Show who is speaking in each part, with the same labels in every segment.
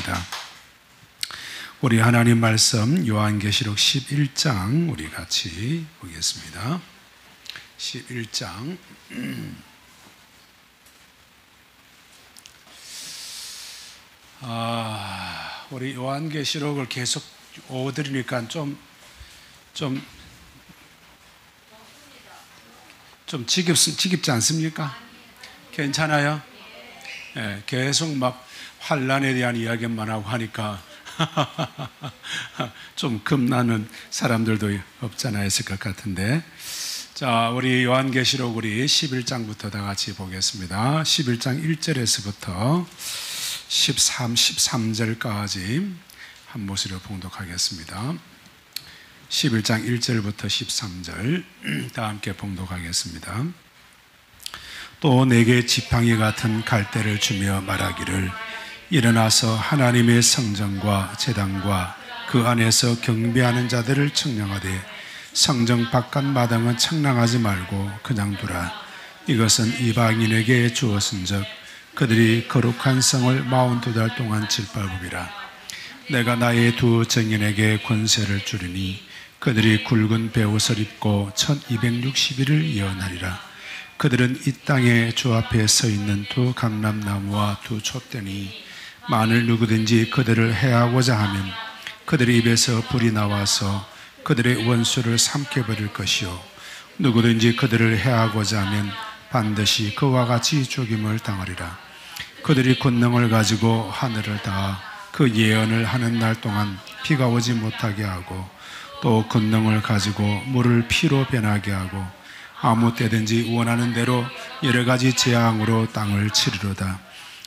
Speaker 1: 보겠습니다. 우리 하나님 말씀 요한계시록 11장 우리 같이 보겠습니다. 11장 우리 요한계시록을 계속 오드리니까 좀 지깁지 않습니까? 괜찮아요? 네, 계속 막 환난에 대한 이야기만 하고 하니까 좀 겁나는 사람들도 없잖아 있을 것 같은데, 자, 우리 요한계시록 우리 11장부터 다 같이 보겠습니다. 11장 1절에서부터 13절까지 한 목소리로 봉독하겠습니다. 11장 1절부터 13절 다 함께 봉독하겠습니다. 또 내게 지팡이 같은 갈대를 주며 말하기를, 일어나서 하나님의 성전과 제단과 그 안에서 경배하는 자들을 청량하되 성전 바깥 마당은 청량하지 말고 그냥 두라. 이것은 이방인에게 주었은즉 그들이 거룩한 성을 42달 동안 질밟으리라. 내가 나의 두 증인에게 권세를 주리니 그들이 굵은 베옷을 입고 1260일을 예언하리라. 그들은 이 땅에 주 앞에 서 있는 두 감람나무와 두 촛대니 만일 누구든지 그들을 해하고자 하면 그들의 입에서 불이 나와서 그들의 원수를 삼켜버릴 것이요, 누구든지 그들을 해하고자 하면 반드시 그와 같이 죽임을 당하리라. 그들이 권능을 가지고 하늘을 닿아 그 예언을 하는 날 동안 비가 오지 못하게 하고, 또 권능을 가지고 물을 피로 변하게 하고, 아무 때든지 원하는 대로 여러 가지 재앙으로 땅을 치르로다.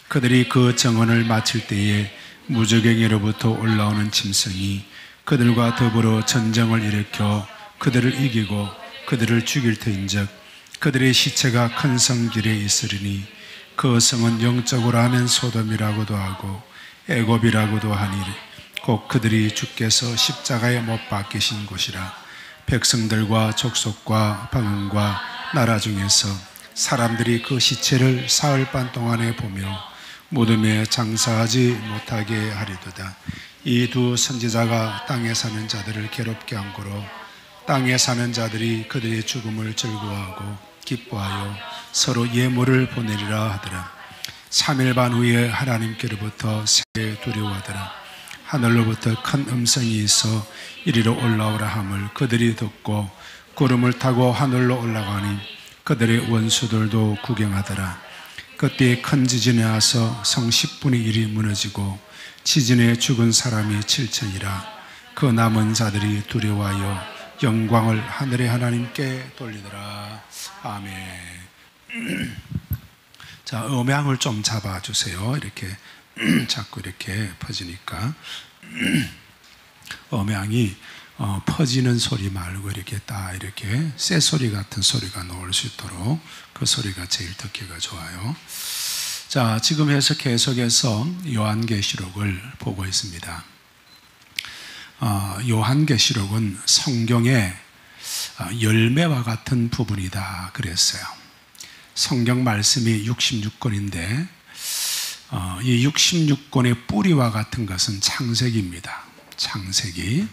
Speaker 1: 그들이 그 정언을 마칠 때에 무저갱이로부터 올라오는 짐승이 그들과 더불어 전쟁을 일으켜 그들을 이기고 그들을 죽일 터인즉 그들의 시체가 큰 성 길에 있으리니, 그 성은 영적으로 하면 소돔이라고도 하고 애굽이라고도 하니 곧 그들이 주께서 십자가에 못 박히신 곳이라. 백성들과 족속과 방언과 나라 중에서 사람들이 그 시체를 사흘 반 동안에 보며 무덤에 장사하지 못하게 하리도다. 이 두 선지자가 땅에 사는 자들을 괴롭게 한 거로 땅에 사는 자들이 그들의 죽음을 즐거워하고 기뻐하여 서로 예물을 보내리라 하더라. 3일 반 후에 하나님께로부터 세게 두려워하더라. 하늘로부터 큰 음성이 있어 이리로 올라오라 함을 그들이 듣고 구름을 타고 하늘로 올라가니 그들의 원수들도 구경하더라. 그때 큰 지진이 와서 성 10분의 1이 무너지고 지진에 죽은 사람이 7천이라. 그 남은 자들이 두려워하여 영광을 하늘의 하나님께 돌리더라. 아멘. 자, 음향을 좀 잡아주세요. 이렇게 자꾸 이렇게 퍼지니까 음향이 퍼지는 소리 말고 이렇게 딱 이렇게 새 소리 같은 소리가 나올 수 있도록 그 소리가 제일 듣기가 좋아요. 자, 지금 해서 계속해서 요한계시록을 보고 있습니다. 요한계시록은 성경의 열매와 같은 부분이다 그랬어요. 성경 말씀이 66권인데 이 66권의 뿌리와 같은 것은 창세기입니다. 창세기.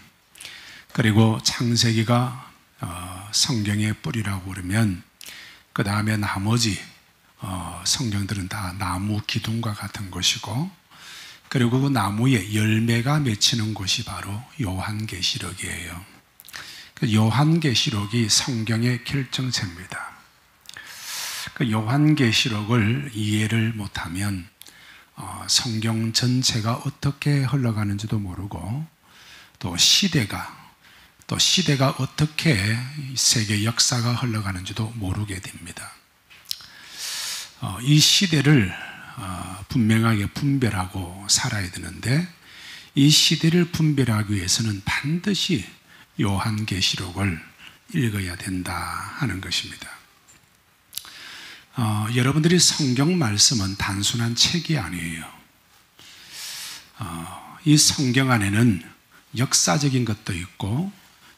Speaker 1: 그리고 창세기가 성경의 뿌리라고 그러면 그 다음에 나머지 성경들은 다 나무 기둥과 같은 것이고, 그리고 그 나무에 열매가 맺히는 곳이 바로 요한계시록이에요. 요한계시록이 성경의 결정체입니다. 그 요한계시록을 이해를 못하면 성경 전체가 어떻게 흘러가는지도 모르고, 또 시대가 어떻게 세계 역사가 흘러가는지도 모르게 됩니다. 이 시대를 분명하게 분별하고 살아야 되는데, 이 시대를 분별하기 위해서는 반드시 요한계시록을 읽어야 된다 하는 것입니다. 여러분들이 성경 말씀은 단순한 책이 아니에요. 이 성경 안에는 역사적인 것도 있고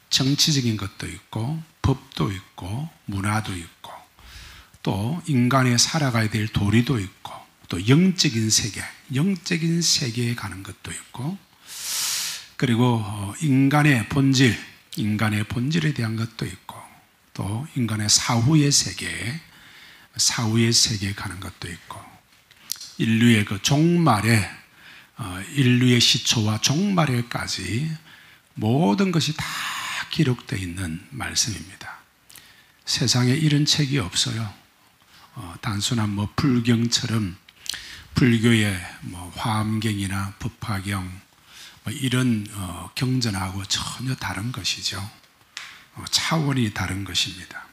Speaker 1: 정치적인 것도 있고 법도 있고 문화도 있고 또 인간이 살아가야 될 도리도 있고 또 영적인 세계에 가는 것도 있고, 그리고 인간의 본질에 대한 것도 있고, 또 인간의 사후의 세계에 가는 것도 있고, 인류의 그 종말에, 인류의 시초와 종말에까지 모든 것이 다 기록되어 있는 말씀입니다. 세상에 이런 책이 없어요. 단순한 불경처럼 불교의 화엄경이나 법화경 이런 경전하고 전혀 다른 것이죠. 차원이 다른 것입니다.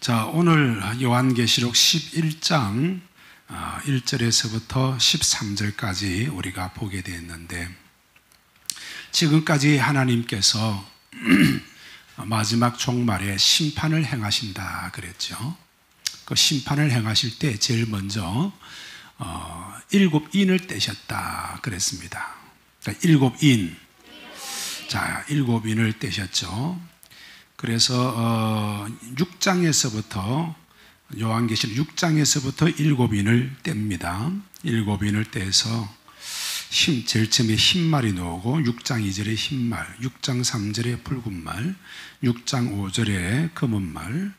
Speaker 1: 자, 오늘 요한계시록 11장 1절에서부터 13절까지 우리가 보게 되었는데, 지금까지 하나님께서 마지막 종말에 심판을 행하신다 그랬죠. 그 심판을 행하실 때 제일 먼저 7인을 떼셨다 그랬습니다. 그러니까 7인. 자, 7인을 떼셨죠. 그래서 6장에서부터, 요한계시록 6장에서부터 7인을 뗍니다. 7인을 떼서 제일 처음에 흰말이 나오고, 6장 2절에 흰말, 6장 3절에 붉은 말, 6장 5절에 검은 말,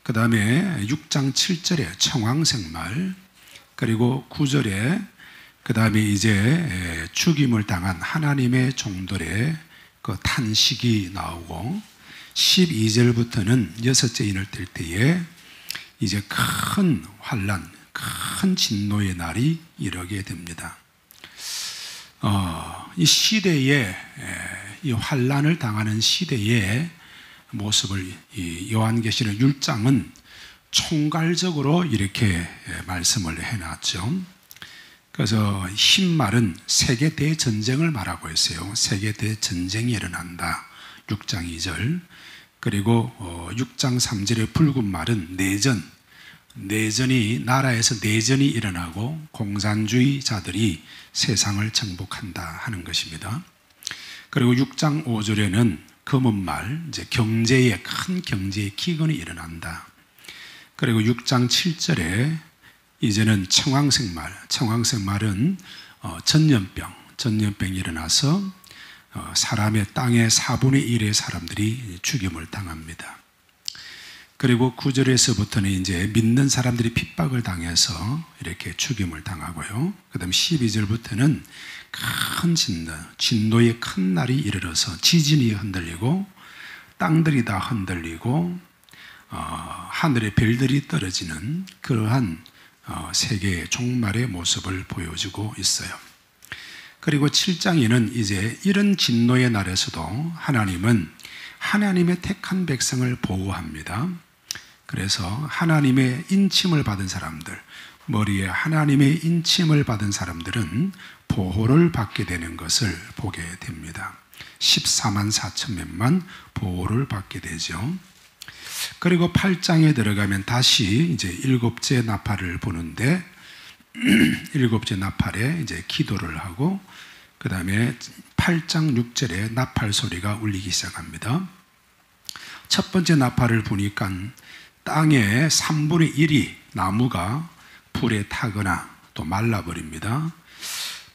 Speaker 1: 그 다음에 6장 7절에 청황색 말, 그리고 9절에 그 다음에 이제 죽임을 당한 하나님의 종들의 그 탄식이 나오고, 12절부터는 여섯째 인을 뗄 때에 이제 큰 환난, 큰 진노의 날이 이르게 됩니다. 이 시대에, 이 환난을 당하는 시대의 모습을 이 요한계시록 1장은 총괄적으로 이렇게 말씀을 해놨죠. 그래서 흰말은 세계 대전쟁을 말하고 있어요. 세계 대전쟁이 일어난다. 6장 2절. 그리고 6장 3절의 붉은 말은 나라에서 내전이 일어나고 공산주의자들이 세상을 정복한다 하는 것입니다. 그리고 6장 5절에는 검은 말, 이제 큰 경제의 기근이 일어난다. 그리고 6장 7절에 이제는 청황색 말은 전염병이 일어나서 사람의 땅의 4분의 1의 사람들이 죽임을 당합니다. 그리고 9절에서부터는 이제 믿는 사람들이 핍박을 당해서 이렇게 죽임을 당하고요. 그 다음에 12절부터는 큰 진노의 큰 날이 이르러서 지진이 흔들리고 땅들이 다 흔들리고 하늘의 별들이 떨어지는 그러한 세계의 종말의 모습을 보여주고 있어요. 그리고 7장에는 이제 이런 진노의 날에서도 하나님은 하나님의 택한 백성을 보호합니다. 그래서 하나님의 인침을 받은 사람들, 머리에 하나님의 인침을 받은 사람들은 보호를 받게 되는 것을 보게 됩니다. 14만 4천 명만 보호를 받게 되죠. 그리고 8장에 들어가면 다시 이제 일곱째 나팔을 부는데, 일곱째 나팔에 이제 기도를 하고, 그 다음에 8장 6절에 나팔 소리가 울리기 시작합니다. 첫 번째 나팔을 부니까 땅의 3분의 1이 나무가 불에 타거나 또 말라버립니다.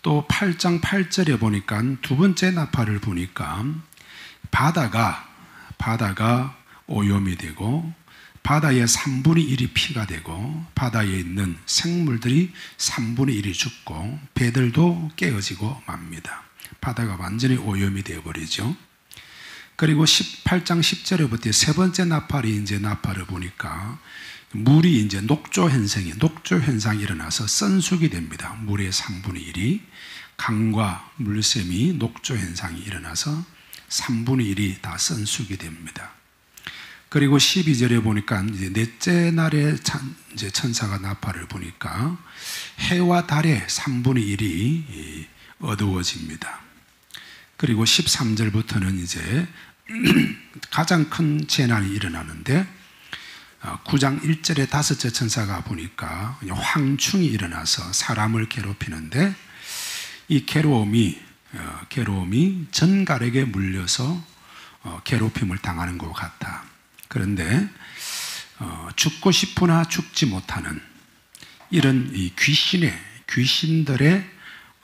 Speaker 1: 또 8장 8절에 보니까 두 번째 나팔을 부니까 바다가 오염이 되고, 바다의 3분의 1이 피가 되고, 바다에 있는 생물들이 3분의 1이 죽고, 배들도 깨어지고 맙니다. 바다가 완전히 오염이 되어버리죠. 그리고 18장 10절에부터 세 번째 나팔을 보니까 물이 이제 녹조 현상이 일어나서 썬숙이 됩니다. 물의 3분의 1이, 강과 물샘이 녹조 현상이 일어나서 3분의 1이 다 썬숙이 됩니다. 그리고 12절에 보니까 이제 넷째 날에 이제 천사가 나팔을 부니까 해와 달의 3분의 1이 어두워집니다. 그리고 13절부터는 이제 가장 큰 재난이 일어나는데, 9장 1절에 다섯째 천사가 보니까 황충이 일어나서 사람을 괴롭히는데, 이 괴로움이 전갈에게 물려서 괴롭힘을 당하는 것 같아. 그런데 죽고 싶으나 죽지 못하는 이런 이 귀신들에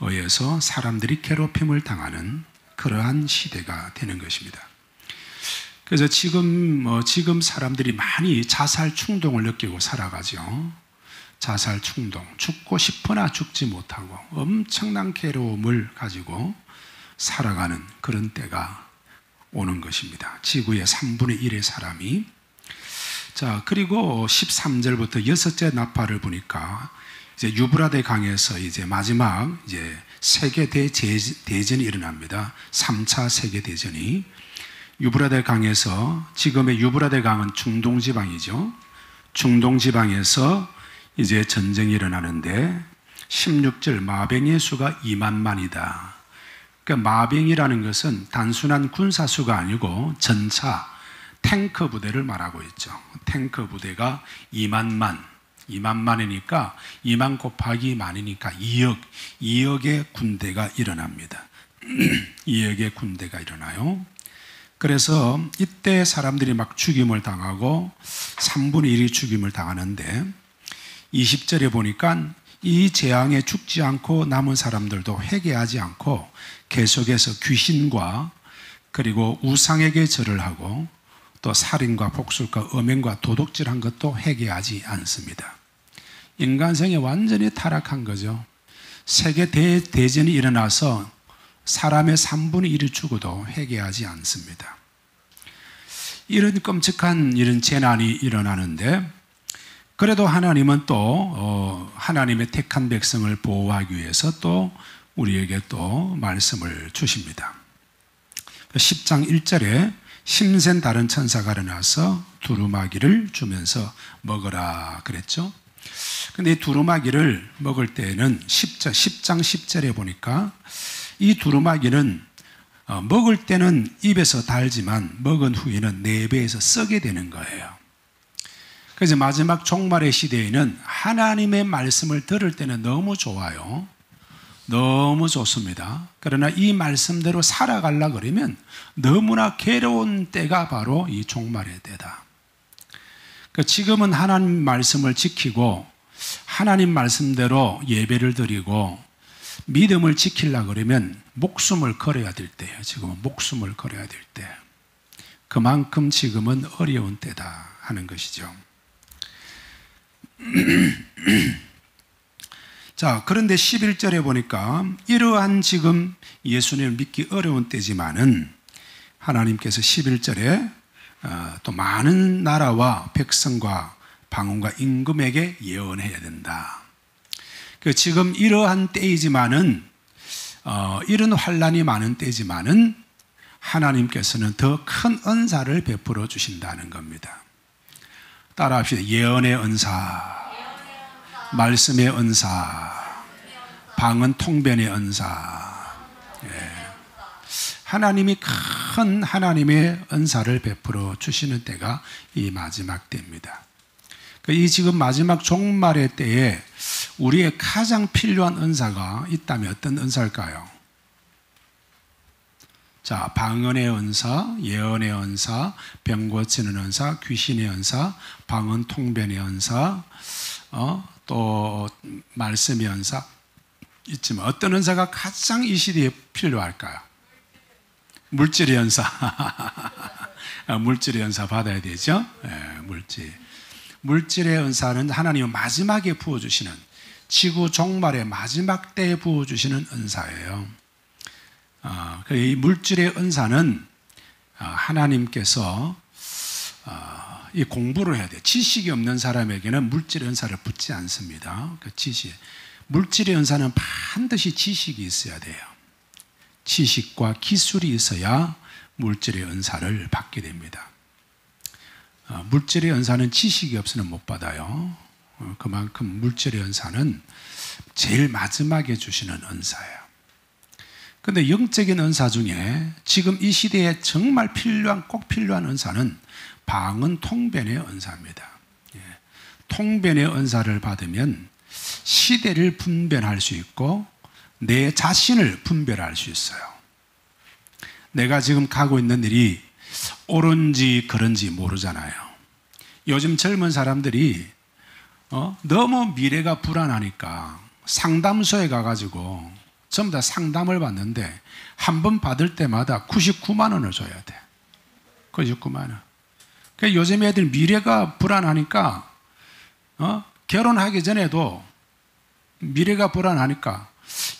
Speaker 1: 의해서 사람들이 괴롭힘을 당하는 그러한 시대가 되는 것입니다. 그래서 지금 사람들이 많이 자살 충동을 느끼고 살아가죠. 자살 충동, 죽고 싶으나 죽지 못하고 엄청난 괴로움을 가지고 살아가는 그런 때가 오는 것입니다. 지구의 3분의 1의 사람이. 자, 그리고 13절부터 여섯째 나팔을 보니까 이제 유브라데 강에서 이제 마지막 이제 세계 대전이 일어납니다. 3차 세계 대전이. 유브라데 강에서, 지금의 유브라데 강은 중동 지방이죠. 중동 지방에서 이제 전쟁이 일어나는데 16절 마병의 수가 2만만이다. 그러니까 마병이라는 것은 단순한 군사수가 아니고 전차, 탱크 부대를 말하고 있죠. 탱크 부대가 2만만이니까 2만 곱하기 만이니까 2억의 군대가 일어납니다. 2억의 군대가 일어나요. 그래서 이때 사람들이 막 죽임을 당하고 3분의 1이 죽임을 당하는데 20절에 보니까 이 재앙에 죽지 않고 남은 사람들도 회개하지 않고 계속해서 귀신과 그리고 우상에게 절을 하고 또 살인과 복술과 음행과 도둑질한 것도 회개하지 않습니다. 인간성이 완전히 타락한 거죠. 세계 대전이 일어나서 사람의 3분의 1이 죽어도 회개하지 않습니다. 이런 끔찍한 이런 재난이 일어나는데 그래도 하나님은 또 하나님의 택한 백성을 보호하기 위해서 또 우리에게 또 말씀을 주십니다. 10장 1절에 힘센 다른 천사가 일어나서 두루마기를 주면서 먹으라 그랬죠. 근데 이 두루마기를 먹을 때에는 10장 10절에 보니까 이 두루마기는 먹을 때는 입에서 달지만 먹은 후에는 내 배에서 썩게 되는 거예요. 그래서 마지막 종말의 시대에는 하나님의 말씀을 들을 때는 너무 좋아요. 너무 좋습니다. 그러나 이 말씀대로 살아가려고 그러면 너무나 괴로운 때가 바로 이 종말의 때다. 지금은 하나님 말씀을 지키고 하나님 말씀대로 예배를 드리고 믿음을 지키려고 그러면 목숨을 걸어야 될 때예요. 지금은 목숨을 걸어야 될 때. 그만큼 지금은 어려운 때다 하는 것이죠. 자, 그런데 11절에 보니까 이러한 지금 예수님을 믿기 어려운 때지만은 하나님께서 11절에 또 많은 나라와 백성과 방언과 임금에게 예언해야 된다. 지금 이러한 때이지만은 이런 환란이 많은 때지만은 하나님께서는 더 큰 은사를 베풀어 주신다는 겁니다. 따라합시다. 예언의 은사, 말씀의 은사, 방언 통변의 은사. 예. 하나님이 큰 하나님의 은사를 베풀어 주시는 때가 이 마지막 때입니다. 이 지금 마지막 종말의 때에 우리의 가장 필요한 은사가 있다면 어떤 은사일까요? 자, 방언의 은사, 예언의 은사, 병 고치는 은사, 귀신의 은사, 방언 통변의 은사, 또 말씀의 은사 있지만 어떤 은사가 가장 이 시대에 필요할까요? 물질의 은사. 물질의 은사 받아야 되죠? 네, 물질의 은사는 하나님은 마지막에 부어주시는, 지구 종말의 마지막 때에 부어주시는 은사예요. 이 물질의 은사는 하나님께서 이 공부를 해야 돼요. 지식이 없는 사람에게는 물질의 은사를 붓지 않습니다. 물질의 은사는 반드시 지식이 있어야 돼요. 지식과 기술이 있어야 물질의 은사를 받게 됩니다. 물질의 은사는 지식이 없으면 못 받아요. 그만큼 물질의 은사는 제일 마지막에 주시는 은사예요. 그런데 영적인 은사 중에 지금 이 시대에 정말 꼭 필요한 은사는 방언 통변의 은사입니다. 통변의 은사를 받으면 시대를 분별할 수 있고 내 자신을 분별할 수 있어요. 내가 지금 가고 있는 일이 옳은지 그른지 모르잖아요. 요즘 젊은 사람들이 너무 미래가 불안하니까 상담소에 가가지고 전부 다 상담을 받는데 한 번 받을 때마다 99만 원을 줘야 돼. 99만 원. 그러니까 요즘 애들 미래가 불안하니까 결혼하기 전에도 미래가 불안하니까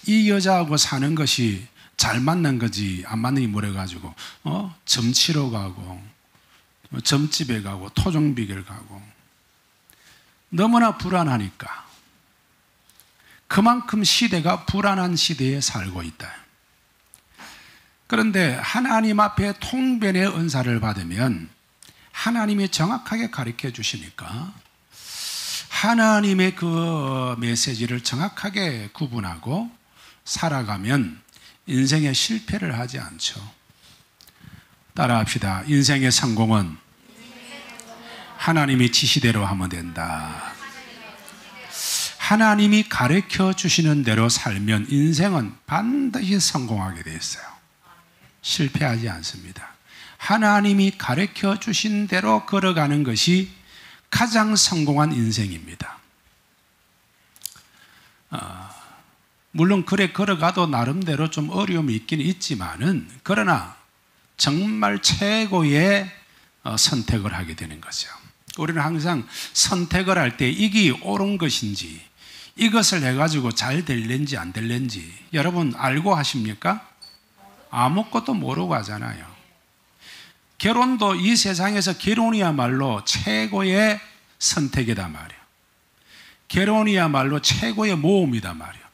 Speaker 1: 이 여자하고 사는 것이 잘 맞는 거지 안 맞는지 물어가지고 점치러 가고 점집에 가고 토종비결 가고 너무나 불안하니까 그만큼 시대가 불안한 시대에 살고 있다. 그런데 하나님 앞에 통변의 은사를 받으면 하나님이 정확하게 가르쳐 주시니까 하나님의 그 메시지를 정확하게 구분하고 살아가면 인생에 실패를 하지 않죠. 따라합시다. 인생의 성공은 하나님이 지시대로 하면 된다. 하나님이 가르쳐 주시는 대로 살면 인생은 반드시 성공하게 되어 있어요. 실패하지 않습니다. 하나님이 가르쳐 주신 대로 걸어가는 것이 가장 성공한 인생입니다. 물론 그래 걸어가도 나름대로 좀 어려움이 있긴 있지만은 그러나 정말 최고의 선택을 하게 되는 거죠. 우리는 항상 선택을 할 때 이게 옳은 것인지 이것을 해가지고 잘 될는지 안 될는지 여러분 알고 하십니까? 아무것도 모르고 하잖아요. 결혼도 이 세상에서 결혼이야말로 최고의 선택이다 말이에요. 결혼이야말로 최고의 모험이다 말이에요.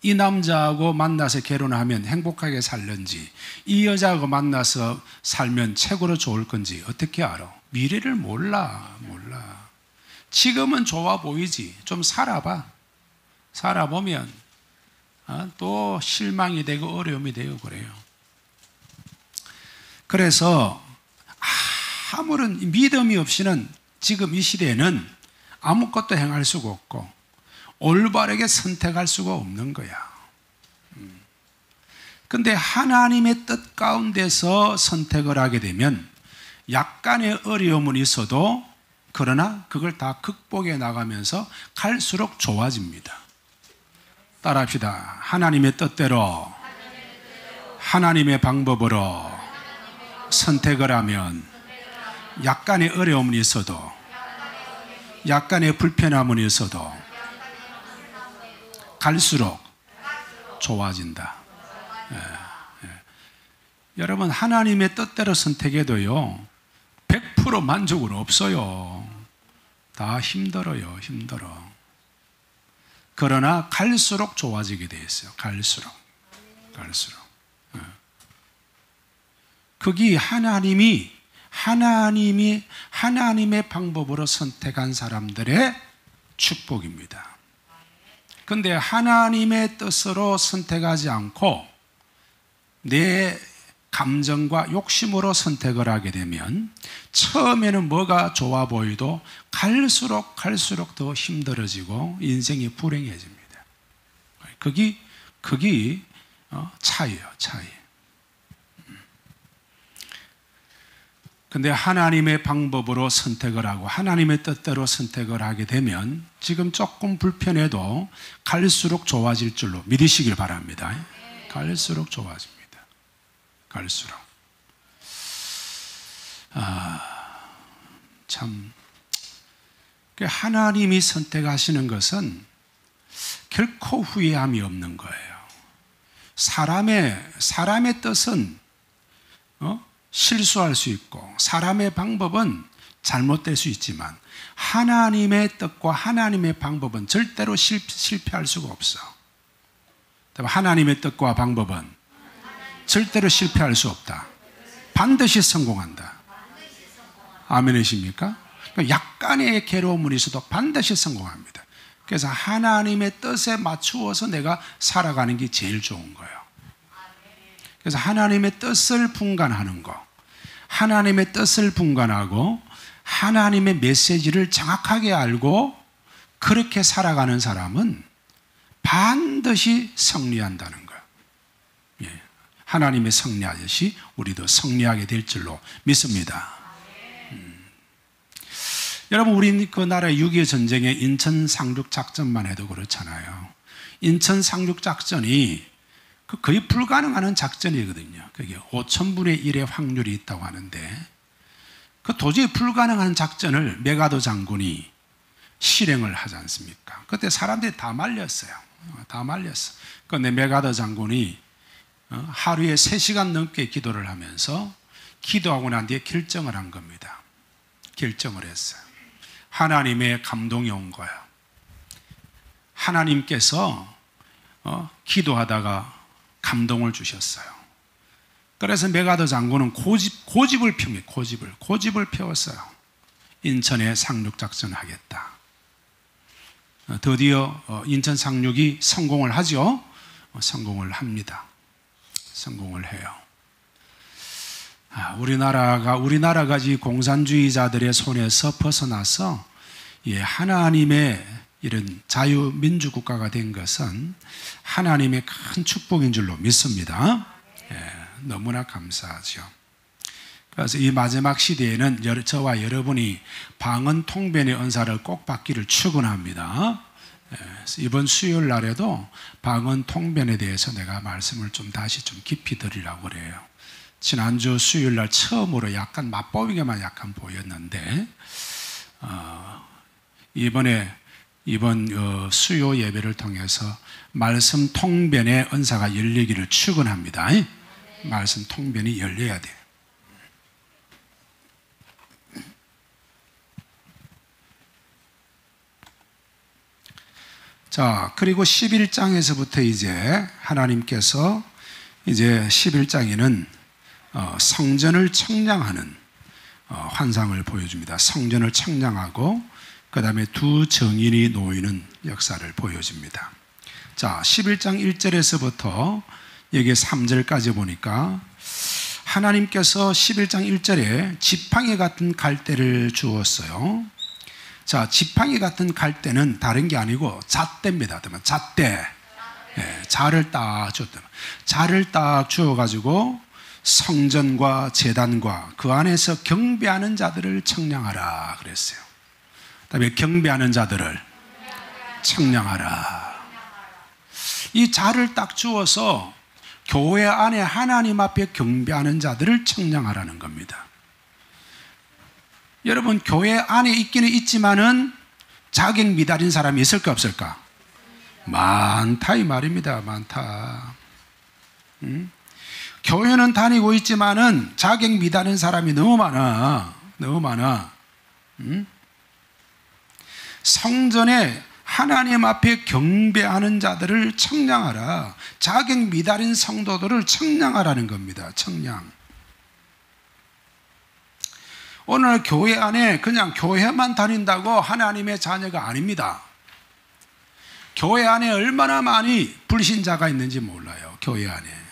Speaker 1: 이 남자하고 만나서 결혼하면 행복하게 살는지 이 여자하고 만나서 살면 최고로 좋을 건지 어떻게 알아? 미래를 몰라. 지금은 좋아 보이지. 좀 살아봐. 살아보면 또 실망이 되고 어려움이 되고 그래요. 그래서 아무런 믿음이 없이는 지금 이 시대에는 아무것도 행할 수가 없고 올바르게 선택할 수가 없는 거야. 그런데 하나님의 뜻 가운데서 선택을 하게 되면 약간의 어려움은 있어도 그러나 그걸 다 극복해 나가면서 갈수록 좋아집니다. 따라합시다. 하나님의 뜻대로 하나님의 방법으로 선택을 하면 약간의 어려움은 있어도 약간의 불편함은 있어도 갈수록 좋아진다. 여러분 하나님의 뜻대로 선택해도요 100% 만족은 없어요. 다 힘들어요. 그러나 갈수록 좋아지게 돼 있어요. 갈수록. 그게 하나님의 방법으로 선택한 사람들의 축복입니다. 그런데 하나님의 뜻으로 선택하지 않고 내 감정과 욕심으로 선택을 하게 되면 처음에는 뭐가 좋아 보여도 갈수록 더 힘들어지고 인생이 불행해집니다. 그게 차이예요. 근데 하나님의 방법으로 선택을 하고 하나님의 뜻대로 선택을 하게 되면 지금 조금 불편해도 갈수록 좋아질 줄로 믿으시길 바랍니다. 갈수록 좋아집니다. 갈수록. 참 하나님이 선택하시는 것은 결코 후회함이 없는 거예요. 사람의 뜻은 실수할 수 있고 사람의 방법은 잘못될 수 있지만 하나님의 뜻과 하나님의 방법은 절대로 실패할 수가 없어. 하나님의 뜻과 방법은 절대로 실패할 수 없다. 반드시 성공한다. 아멘이십니까? 약간의 괴로움이 있어도 반드시 성공합니다. 그래서 하나님의 뜻에 맞추어서 내가 살아가는 게 제일 좋은 거예요. 그래서 하나님의 뜻을 분간하는 거, 하나님의 뜻을 분간하고 하나님의 메시지를 정확하게 알고 그렇게 살아가는 사람은 반드시 승리한다는 거예요. 하나님의 승리하듯이 우리도 승리하게 될 줄로 믿습니다. 여러분, 우리 그 나라의 6.25 전쟁의 인천 상륙 작전만 해도 그렇잖아요. 인천 상륙 작전이 거의 불가능한 작전이거든요. 그게 5,000분의 1의 확률이 있다고 하는데, 그 도저히 불가능한 작전을 메가더 장군이 실행을 하지 않습니까? 그때 사람들이 다 말렸어요. 다 말렸어. 그런데 메가더 장군이 하루에 3시간 넘게 기도를 하면서 기도하고 난 뒤에 결정을 한 겁니다. 결정을 했어요. 하나님의 감동이 온 거예요. 하나님께서 기도하다가 감동을 주셨어요. 그래서 메가더 장군은 고집을 펴니다. 고집을 펴었어요. 인천에 상륙작전을 하겠다. 드디어 인천 상륙이 성공을 하죠. 성공을 합니다. 성공을 해요. 우리나라가 이 공산주의자들의 손에서 벗어나서 하나님의 이런 자유민주국가가 된 것은 하나님의 큰 축복인 줄로 믿습니다. 너무나 감사하죠. 그래서 이 마지막 시대에는 저와 여러분이 방언 통변의 은사를 꼭 받기를 축원합니다. 이번 수요일 날에도 방언 통변에 대해서 내가 말씀을 다시 깊이 드리려고 그래요. 지난주 수요일 날 처음으로 약간 맛보기만 약간 보였는데, 이번 수요 예배를 통해서 말씀 통변의 은사가 열리기를 축원합니다. 말씀 통변이 열려야 돼요. 자, 그리고 11장에서부터 이제 하나님께서 이제 11장에는 성전을 청량하는 환상을 보여줍니다. 성전을 청량하고 그 다음에 두 증인이 놓이는 역사를 보여줍니다. 자, 11장 1절에서부터 여기 3절까지 보니까 하나님께서 11장 1절에 지팡이 같은 갈대를 주었어요. 자, 지팡이 같은 갈대는 다른 게 아니고 잣대입니다. 잣대. 자를 딱 줬다. 자를 딱 주어가지고 성전과 제단과 그 안에서 경배하는 자들을 청량하라 그랬어요. 그다음에 경배하는 자들을 청량하라. 이 자를 딱 주어서 교회 안에 하나님 앞에 경배하는 자들을 청량하라는 겁니다. 여러분, 교회 안에 있기는 있지만은 자격 미달인 사람이 있을까 없을까? 많다 이 말입니다. 많다. 교회는 다니고 있지만은 자격 미달인 사람이 너무 많아. 너무 많아. 성전에 하나님 앞에 경배하는 자들을 청량하라. 자격 미달인 성도들을 청량하라는 겁니다. 청량. 오늘 교회 안에 그냥 교회만 다닌다고 하나님의 자녀가 아닙니다. 교회 안에 얼마나 많이 불신자가 있는지 몰라요. 교회 안에.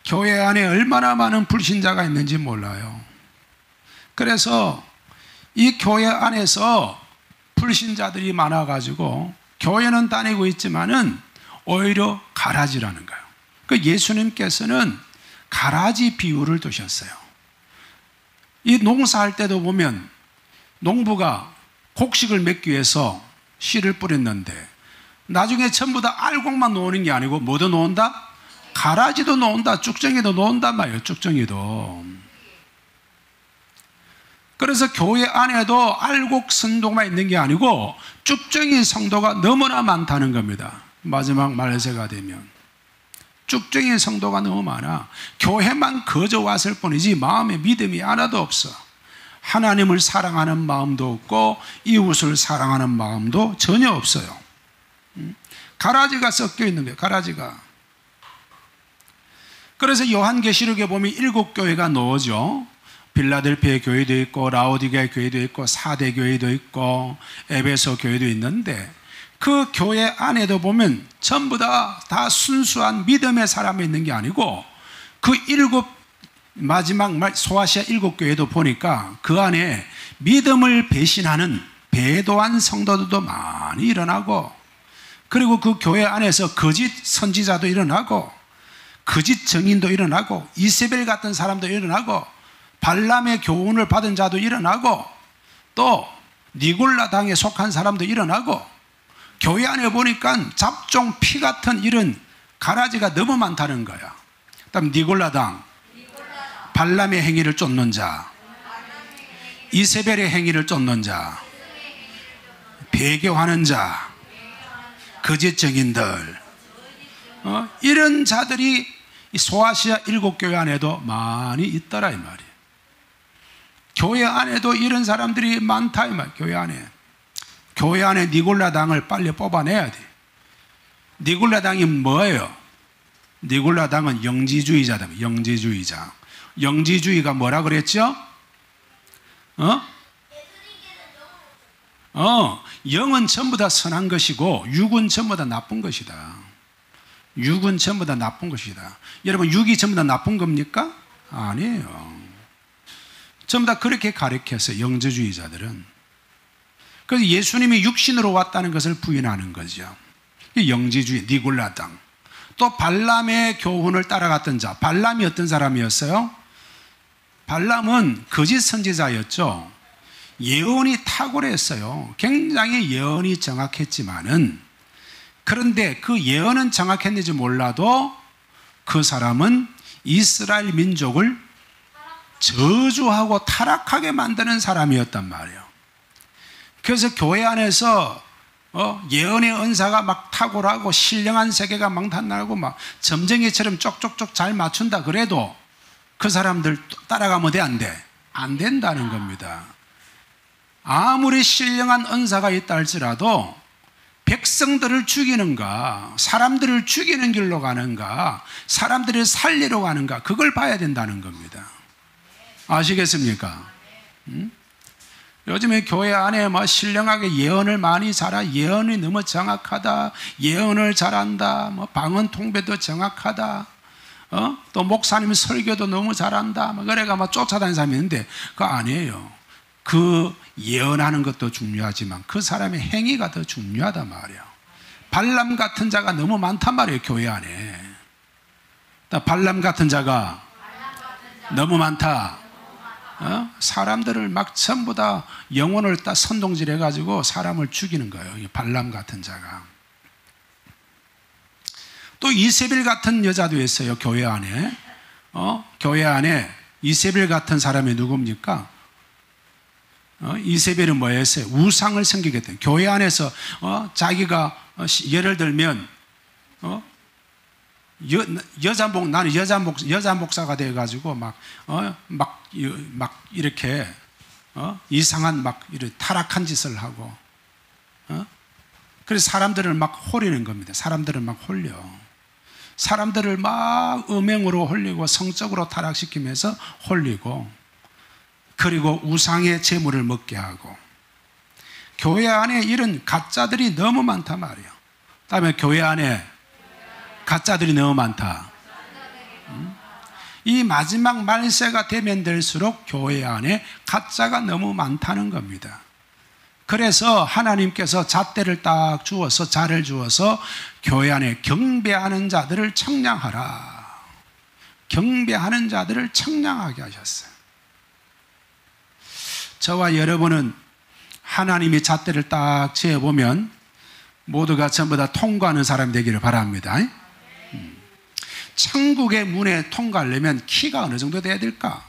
Speaker 1: 교회 안에 얼마나 많은 불신자가 있는지 몰라요. 그래서 이 교회 안에서 불신자들이 많아가지고 교회는 다니고 있지만은 오히려 가라지라는 거예요. 그 예수님께서는 가라지 비유를 두셨어요. 이 농사할 때도 보면 농부가 곡식을 맺기 위해서 씨를 뿌렸는데 나중에 전부 다 알곡만 놓는 게 아니고 뭐도 놓는다? 가라지도 놓는다. 쭉정이도 놓는단 말이에요. 쭉정이도. 그래서 교회 안에도 알곡 성도가 있는 게 아니고 쭉정이 성도가 너무나 많다는 겁니다. 마지막 말세가 되면 쭉정이 성도가 너무 많아. 교회만 거저 왔을 뿐이지 마음에 믿음이 하나도 없어. 하나님을 사랑하는 마음도 없고 이웃을 사랑하는 마음도 전혀 없어요. 가라지가 섞여 있는 거예요. 가라지가. 그래서 요한계시록에 보면 7교회가 나오죠. 빌라델피아 교회도 있고 라오디게아 교회도 있고 사대 교회도 있고 에베소 교회도 있는데 그 교회 안에도 보면 전부 다 순수한 믿음의 사람이 있는 게 아니고 그 마지막 소아시아 7교회도 보니까 그 안에 믿음을 배신하는 배도한 성도들도 많이 일어나고 그리고 그 교회 안에서 거짓 선지자도 일어나고 거짓 증인도 일어나고 이세벨 같은 사람도 일어나고 발람의 교훈을 받은 자도 일어나고 또 니골라당에 속한 사람도 일어나고, 교회 안에 보니까 잡종 피 같은 이런 가라지가 너무 많다는 거야. 그다음 니골라당, 발람의 행위를 쫓는 자, 이세벨의 행위를 쫓는 자, 배교하는 자, 거짓 증인들, 이런 자들이 이 소아시아 7교회 안에도 많이 있더라 이 말이에요. 교회 안에도 이런 사람들이 많다 이 말이에요. 교회 안에 니골라당을 빨리 뽑아내야 돼. 니골라당이 뭐예요? 니골라당은 영지주의자다. 영지주의자. 영지주의가 뭐라 그랬죠? 영은 전부 다 선한 것이고 육은 전부 다 나쁜 것이다. 육은 전부 다 나쁜 것이다. 여러분, 육이 전부 다 나쁜 겁니까? 아니에요. 전부 다 그렇게 가르쳤어요, 영지주의자들은. 그래서 예수님이 육신으로 왔다는 것을 부인하는 거죠. 영지주의, 니골라당. 또 발람의 교훈을 따라갔던 자. 발람이 어떤 사람이었어요? 발람은 거짓 선지자였죠. 예언이 탁월했어요. 굉장히 예언이 정확했지만은, 그런데 그 예언은 정확했는지 몰라도 그 사람은 이스라엘 민족을 저주하고 타락하게 만드는 사람이었단 말이에요. 그래서 교회 안에서 예언의 은사가 막 탁월하고 신령한 세계가 막 나타나고 막 점쟁이처럼 쪽쪽쪽 잘 맞춘다 그래도 그 사람들 따라가면 돼, 안 돼? 안 된다는 겁니다. 아무리 신령한 은사가 있다 할지라도 백성들을 죽이는가, 사람들을 죽이는 길로 가는가, 사람들을 살리러 가는가, 그걸 봐야 된다는 겁니다. 아시겠습니까? 요즘에 교회 안에 뭐 신령하게 예언을 많이 잘하, 예언이 너무 정확하다, 예언을 잘한다, 뭐 방언 통배도 정확하다, 또 목사님 설교도 너무 잘한다, 뭐 그래가 막 쫓아다니는 사람이 있는데 그거 아니에요. 그 예언하는 것도 중요하지만 그 사람의 행위가 더 중요하단 말이에요. 발람 같은 자가 너무 많단 말이에요, 교회 안에. 발람 같은 자가 너무 많다. 사람들을 막 전부 다 영혼을 다 선동질 해가지고 사람을 죽이는 거예요, 발람 같은 자가. 또 이세벨 같은 여자도 있어요, 교회 안에. 교회 안에 이세벨 같은 사람이 누굽니까? 이세벨은 뭐였어요? 우상을 섬기겠다. 교회 안에서 자기가 예를 들면 나는 여자 목사가 돼가지고 막 이렇게 이상한 막 이렇게 타락한 짓을 하고, 그래서 사람들을 막 홀리는 겁니다. 사람들을 막 홀려. 사람들을 막 음행으로 홀리고 성적으로 타락시키면서 홀리고, 그리고 우상의 재물을 먹게 하고. 교회 안에 이런 가짜들이 너무 많단 말이에요. 다음에 교회 안에 가짜들이 너무 많다. 이 마지막 말세가 되면 될수록 교회 안에 가짜가 너무 많다는 겁니다. 그래서 하나님께서 잣대를 딱 주어서, 자를 주어서 교회 안에 경배하는 자들을 청량하라. 경배하는 자들을 청량하게 하셨어요. 저와 여러분은 하나님이 잣대를 딱 재보면 모두가 전부 다 통과하는 사람이 되기를 바랍니다. 천국의 문에 통과하려면 키가 어느 정도 돼야 될까?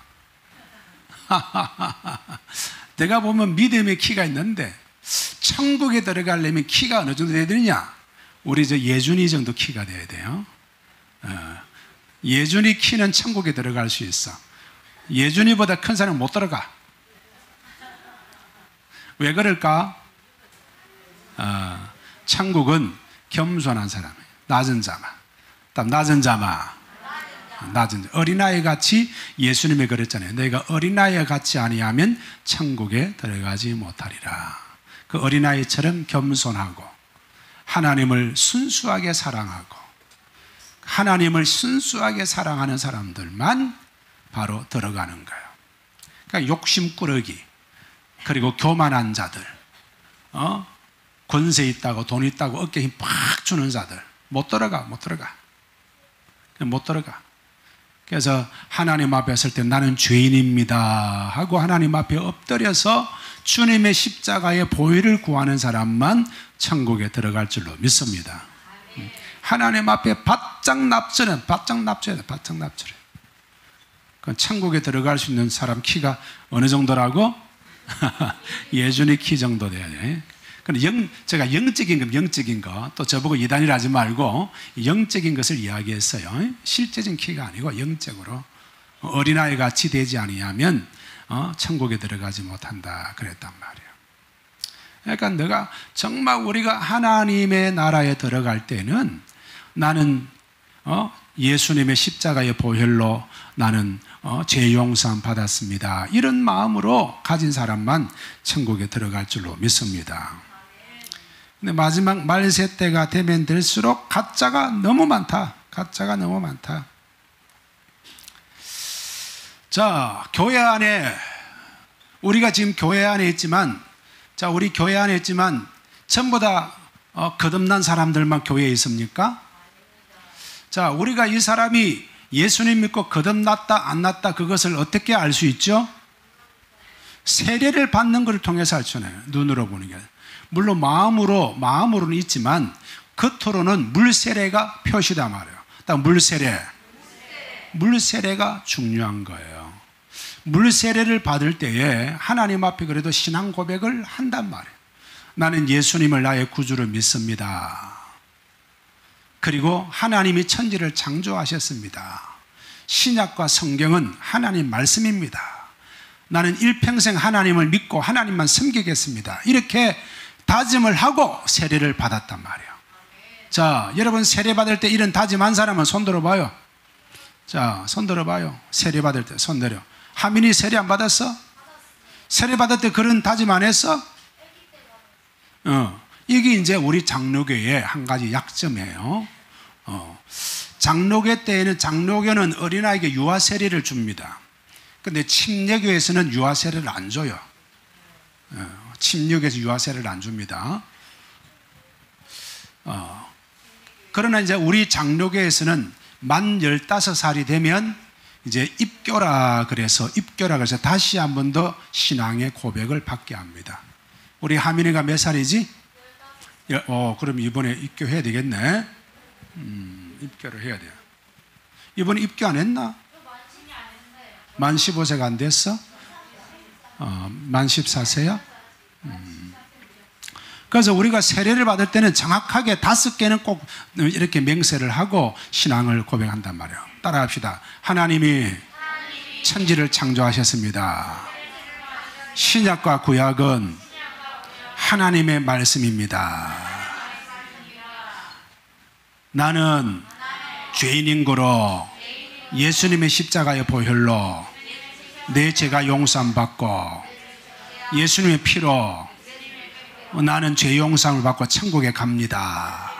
Speaker 1: 내가 보면 믿음의 키가 있는데 천국에 들어가려면 키가 어느 정도 돼야 되느냐? 우리 저 예준이 정도 키가 돼야 돼요. 예준이 키는 천국에 들어갈 수 있어. 예준이보다 큰 사람은 못 들어가. 왜 그럴까? 천국은 겸손한 사람이에요. 낮은 자만. 낮은 자마. 낮은 자. 어린아이 같이, 예수님이 그랬잖아요. 너희가 어린아이 같이 아니하면 천국에 들어가지 못하리라. 그 어린아이처럼 겸손하고 하나님을 순수하게 사랑하고 하나님을 순수하게 사랑하는 사람들만 바로 들어가는 거예요. 그러니까 욕심꾸러기, 그리고 교만한 자들, 권세 있다고 돈 있다고 어깨 힘 팍 주는 자들 못 들어가. 그래서 하나님 앞에 설 때 나는 죄인입니다 하고 하나님 앞에 엎드려서 주님의 십자가의 보혈을 구하는 사람만 천국에 들어갈 줄로 믿습니다. 하나님 앞에 바짝 납절해. 그 천국에 들어갈 수 있는 사람 키가 어느 정도라고? 예준이 키 정도 돼야 돼. 제가 영적인 거, 또 저보고 이단이라 하지 말고 영적인 것을 이야기했어요. 실제적인 키가 아니고 영적으로 어린아이 같이 되지 아니하면 천국에 들어가지 못한다 그랬단 말이에요. 그러니까 내가 정말 우리가 하나님의 나라에 들어갈 때는 나는 예수님의 십자가의 보혈로 나는 죄 용서함 받았습니다. 이런 마음으로 가진 사람만 천국에 들어갈 줄로 믿습니다. 근데 마지막 말세 때가 되면 될수록 가짜가 너무 많다. 자, 교회 안에 우리가 지금 교회 안에 있지만, 우리 교회 안에 있지만 전부 다 거듭난 사람들만 교회에 있습니까? 자, 우리가 이 사람이 예수님 믿고 거듭났다 안 났다 그것을 어떻게 알 수 있죠? 세례를 받는 것을 통해서 알 수 있잖아요. 눈으로 보는 게. 물론 마음으로는 있지만 겉으로는 물세례가 표시다 말이에요. 물세례가 중요한 거예요. 물세례를 받을 때에 하나님 앞에 그래도 신앙 고백을 한단 말이에요. 나는 예수님을 나의 구주로 믿습니다. 그리고 하나님이 천지를 창조하셨습니다. 신약과 성경은 하나님 말씀입니다. 나는 일평생 하나님을 믿고 하나님만 섬기겠습니다. 이렇게 다짐을 하고 세례를 받았단 말이에요. 자, 여러분 세례 받을 때 이런 다짐한 사람은 손 들어봐요. 자, 손 들어봐요. 세례 받을 때 손 들어. 하민이 세례 안 받았어? 세례 받을 때 그런 다짐 안 했어? 이게 이제 우리 장로교의 한 가지 약점이에요. 장로교 때에는 장로교는 어린아이에게 유아 세례를 줍니다. 근데 침례교에서는 유아 세례를 안 줘요. 침례교에서 유아 세례를 안 줍니다. 그러나 이제 우리 장로교에서는 만 15살이 되면 이제 입교라 그래서 다시 한 번 더 신앙의 고백을 받게 합니다. 우리 하민이가 몇 살이지? 그럼 이번에 입교해야 되겠네. 입교를 해야 돼요. 이번에 입교 안 했나? 만 15세가 안 됐어? 만 14세야? 그래서 우리가 세례를 받을 때는 정확하게 5개는 꼭 이렇게 맹세를 하고 신앙을 고백한단 말이에요. 따라합시다. 하나님이 천지를 창조하셨습니다. 신약과 구약은 하나님의 말씀입니다. 나는 죄인인 거로 예수님의 십자가의 보혈로 내 죄가 용서함 받고 예수님의 피로 나는 죄 용서함을 받고 천국에 갑니다.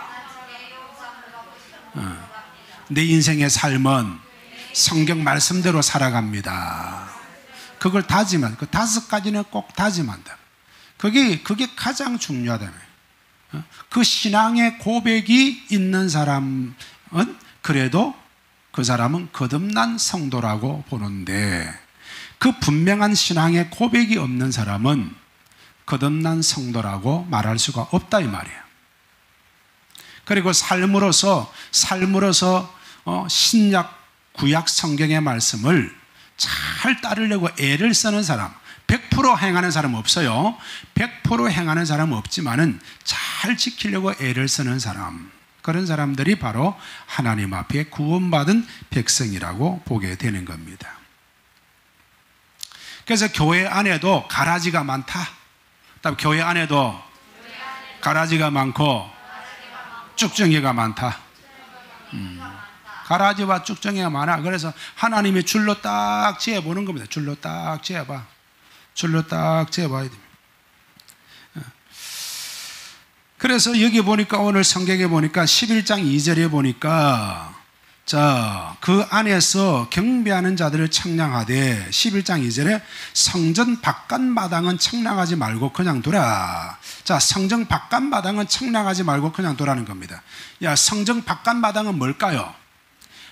Speaker 1: 내 인생의 삶은 성경 말씀대로 살아갑니다. 그걸 다짐한, 그 5가지는 꼭 다짐한다. 그게 가장 중요하다며. 그 신앙의 고백이 있는 사람은 그래도 그 사람은 거듭난 성도라고 보는데, 그 분명한 신앙의 고백이 없는 사람은 거듭난 성도라고 말할 수가 없다 이 말이에요. 그리고 삶으로서 신약 구약 성경의 말씀을 잘 따르려고 애를 쓰는 사람, 100% 행하는 사람은 없어요. 100% 행하는 사람은 없지만은 잘 지키려고 애를 쓰는 사람, 그런 사람들이 바로 하나님 앞에 구원받은 백성이라고 보게 되는 겁니다. 그래서 교회 안에도 가라지가 많다. 교회 안에도 가라지가 많고 쭉정이가 많다. 가라지와 쭉정이가 많아. 그래서 하나님이 줄로 딱 지어보는 겁니다. 줄로 딱 지어봐. 줄로 딱 지어봐야 됩니다. 그래서 여기 보니까, 오늘 성경에 보니까 11장 2절에 보니까, 자, 그 안에서 경배하는 자들을 청량하되, 11장 2절에 성전 바깥마당은 청량하지 말고 그냥 두라. 자, 성전 바깥마당은 청량하지 말고 그냥 두라는 겁니다. 야, 성전 바깥마당은 뭘까요?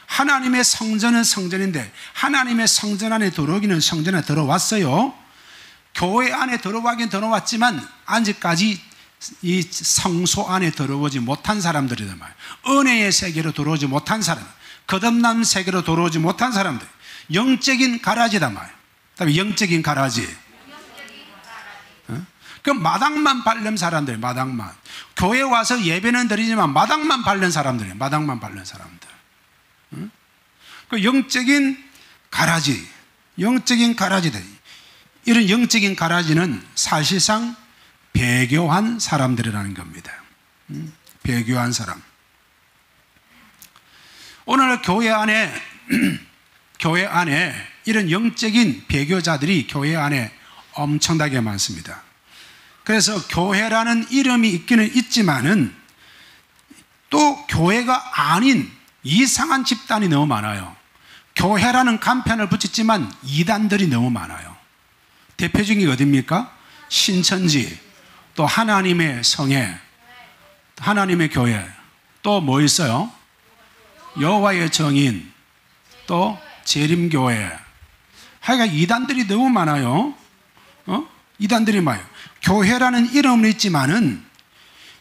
Speaker 1: 하나님의 성전은 성전인데, 하나님의 성전 안에 들어오기는 성전에 들어왔어요. 교회 안에 들어가긴 들어왔지만 아직까지 이 성소 안에 들어오지 못한 사람들이란 말이에요. 은혜의 세계로 들어오지 못한 사람, 거듭남 세계로 들어오지 못한 사람들, 영적인 가라지단 말이에요. 그다음에 영적인 가라지. 그 마당만 밟는 사람들, 마당만. 교회 와서 예배는 드리지만 마당만 밟는 사람들이에요. 마당만 밟는 사람들. 그 영적인 가라지, 영적인 가라지들. 이런 영적인 가라지는 사실상 배교한 사람들이라는 겁니다. 배교한 사람. 오늘 교회 안에 이런 영적인 배교자들이 교회 안에 엄청나게 많습니다. 그래서 교회라는 이름이 있기는 있지만은 또 교회가 아닌 이상한 집단이 너무 많아요. 교회라는 간판을 붙였지만 이단들이 너무 많아요. 대표적인 게 어디입니까? 신천지, 또 하나님의 성회, 하나님의 교회, 또 뭐 있어요? 여호와의 정인, 또 재림교회. 하여간 이단들이 너무 많아요. 이단들이 많아요. 교회라는 이름은 있지만은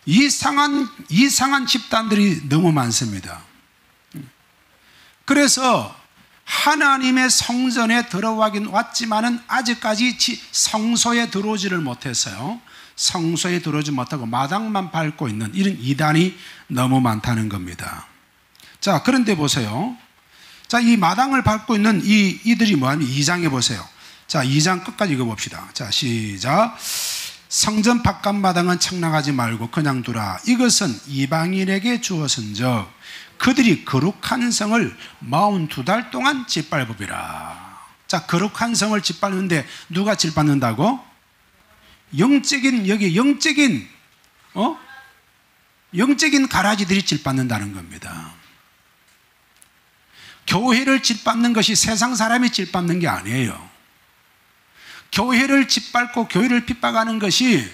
Speaker 1: 이상한 집단들이 너무 많습니다. 그래서 하나님의 성전에 들어가긴 왔지만은 아직까지 성소에 들어오지를 못했어요. 성소에 들어오지 못하고 마당만 밟고 있는 이런 이단이 너무 많다는 겁니다. 자, 그런데 보세요. 자, 이 마당을 밟고 있는 이들이 뭐하면 2장에 보세요. 자, 2장 끝까지 읽어봅시다. 자, 시작. 성전 바깥 마당은 청량하지 말고 그냥 두라. 이것은 이방인에게 주었은즉 그들이 거룩한 성을 42달 동안 짓밟으리라. 자, 거룩한 성을 짓밟는데 누가 짓밟는다고? 영적인 가라지들이 짓밟는다는 겁니다. 교회를 짓밟는 것이 세상 사람이 짓밟는 게 아니에요. 교회를 짓밟고 교회를 핍박하는 것이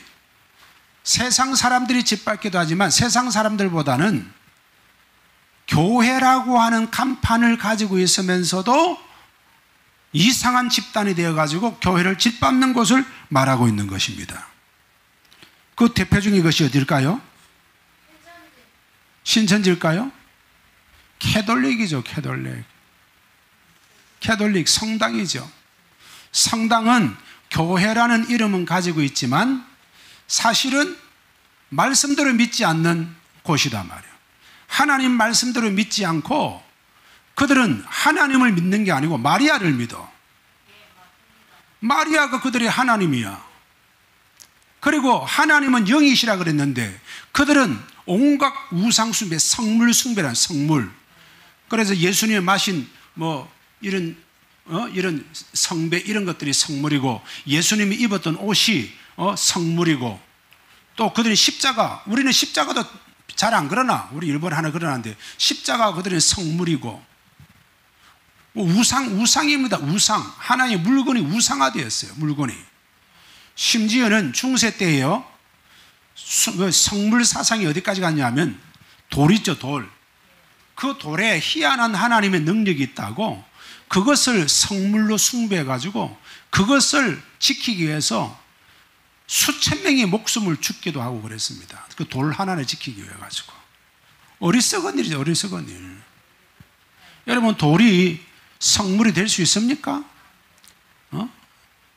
Speaker 1: 세상 사람들이 짓밟기도 하지만 세상 사람들보다는 교회라고 하는 간판을 가지고 있으면서도 이상한 집단이 되어가지고 교회를 짓밟는 것을 말하고 있는 것입니다. 그 대표적인 것이 어딜까요? 신천지일까요? 캐톨릭이죠. 캐톨릭 성당이죠. 성당은 교회라는 이름은 가지고 있지만 사실은 말씀대로 믿지 않는 곳이다 말이에요. 하나님 말씀대로 믿지 않고 그들은 하나님을 믿는 게 아니고 마리아를 믿어. 마리아가 그들의 하나님이야. 그리고 하나님은 영이시라 그랬는데 그들은 온갖 우상 숭배, 성물 숭배란 성물. 그래서 예수님이 마신 이런 성배 이런 것들이 성물이고 예수님이 입었던 옷이 성물이고 또 그들이 십자가, 우리는 십자가도 잘 안 그러나 우리 일본에 하나 그러는데 십자가가 그들은 성물이고 우상입니다. 우상. 하나님의 물건이 우상화되었어요. 물건이. 심지어는 중세 때에요. 성물 사상이 어디까지 갔냐면 돌 있죠. 돌. 그 돌에 희한한 하나님의 능력이 있다고 그것을 성물로 숭배해가지고 그것을 지키기 위해서 수천 명의 목숨을 죽기도 하고 그랬습니다. 그 돌 하나를 지키기 위해 가지고. 어리석은 일이죠. 어리석은 일. 여러분, 돌이 성물이 될 수 있습니까?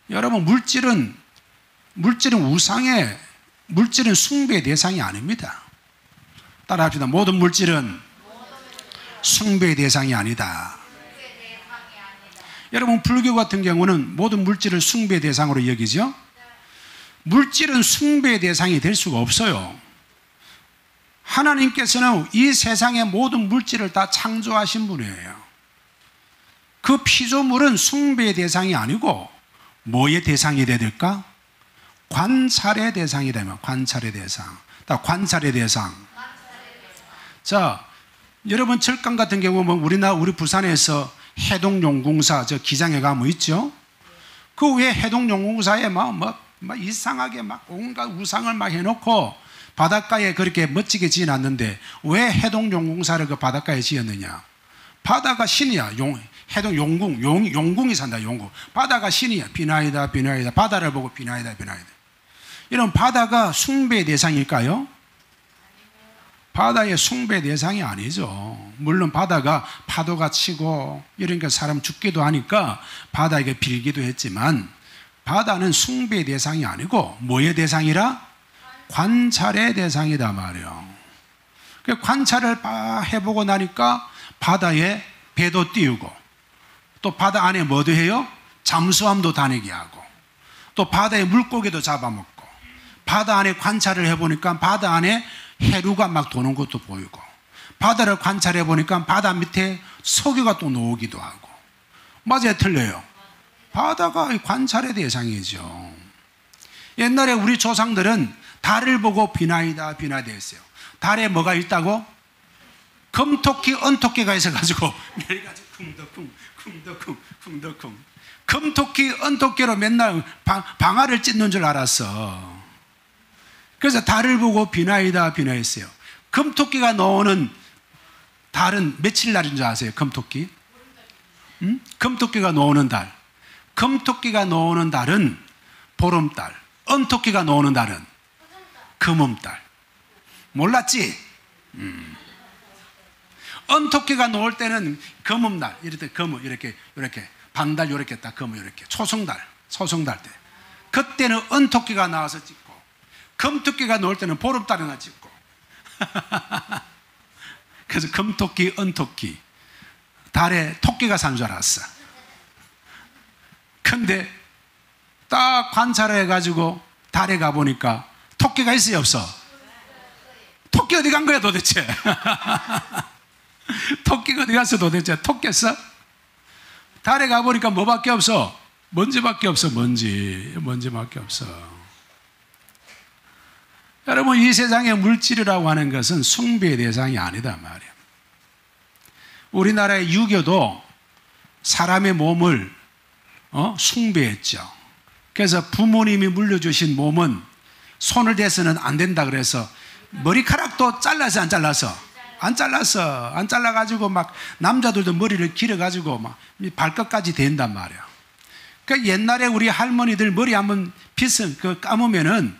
Speaker 1: 여러분, 물질은 숭배의 대상이 아닙니다. 따라합시다. 모든 물질은 숭배의 대상이 아니다. 여러분, 불교 같은 경우는 모든 물질을 숭배의 대상으로 여기죠. 물질은 숭배의 대상이 될 수가 없어요. 하나님께서는 이 세상의 모든 물질을 다 창조하신 분이에요. 그 피조물은 숭배의 대상이 아니고 뭐의 대상이 돼야 될까? 관찰의 대상이 되면 관찰의 대상. 관찰의 대상. 자, 여러분 철강 같은 경우 우리 부산에서 해동용궁사 저 기장에 가면 있죠. 그 외에 해동용궁사에 막 이상하게 막 온갖 우상을 막 해놓고 바닷가에 그렇게 멋지게 지어놨는데 왜 해동용궁사를 그 바닷가에 지었느냐? 바다가 신이야. 해동 용궁이 산다. 용궁. 바다가 신이야. 비나이다 비나이다. 바다를 보고 비나이다 비나이다. 이런 바다가 숭배의 대상일까요? 바다의 숭배 대상이 아니죠. 물론 바다가 파도가 치고 이러니까 사람 죽기도 하니까 바다에게 빌기도 했지만 바다는 숭배의 대상이 아니고 뭐의 대상이라? 관찰의 대상이다 말이에요. 관찰을 해보고 나니까 바다에 배도 띄우고 또 바다 안에 뭐도 해요? 잠수함도 다니게 하고 또 바다에 물고기도 잡아먹고 바다 안에 관찰을 해보니까 바다 안에 해류가 막 도는 것도 보이고 바다를 관찰해 보니까 바다 밑에 석유가 또 나오기도 하고. 맞아요, 틀려요? 바다가 관찰의 대상이죠. 옛날에 우리 조상들은 달을 보고 비나이다 비나이다 했어요. 달에 뭐가 있다고? 금토끼, 은토끼가 있어가지고 매일같이 쿵덕쿵 금토끼, 은토끼로 맨날 방아를 찢는 줄 알았어. 그래서 달을 보고 비나이다 비나했어요. 금토끼가 나오는 달은 며칠 날인 줄 아세요? 금토끼? 금토끼가 나오는 달. 금토끼가 나오는 달은 보름달. 은토끼가 나오는 달은 금음달. 몰랐지? 은토끼가 나올 때는 금음달. 이렇게 금음 이렇게 반달 이렇게 딱 금음 이렇게 초성달 때. 그때는 은토끼가 나와서 찍고 금토끼가 나올 때는 보름달이나 찍고. 그래서 금토끼, 은토끼. 달에 토끼가 산 줄 알았어. 근데 딱 관찰해가지고 달에 가보니까 토끼가 있어요, 없어? 토끼 어디 간 거야 도대체? 토끼가 어디 갔어 도대체? 토끼 있어? 달에 가보니까 뭐밖에 없어? 먼지밖에 없어. 먼지밖에 없어. 여러분, 이 세상의 물질이라고 하는 것은 숭배의 대상이 아니다 말이에요. 우리나라의 유교도 사람의 몸을 숭배했죠. 그래서 부모님이 물려주신 몸은 손을 대서는 안 된다 그래서 머리카락도 잘라서 안 잘라서? 안 잘라가지고 막 남자들도 머리를 길어가지고 막 발끝까지 된단 말이야. 그러니까 옛날에 우리 할머니들 머리 한번 감으면은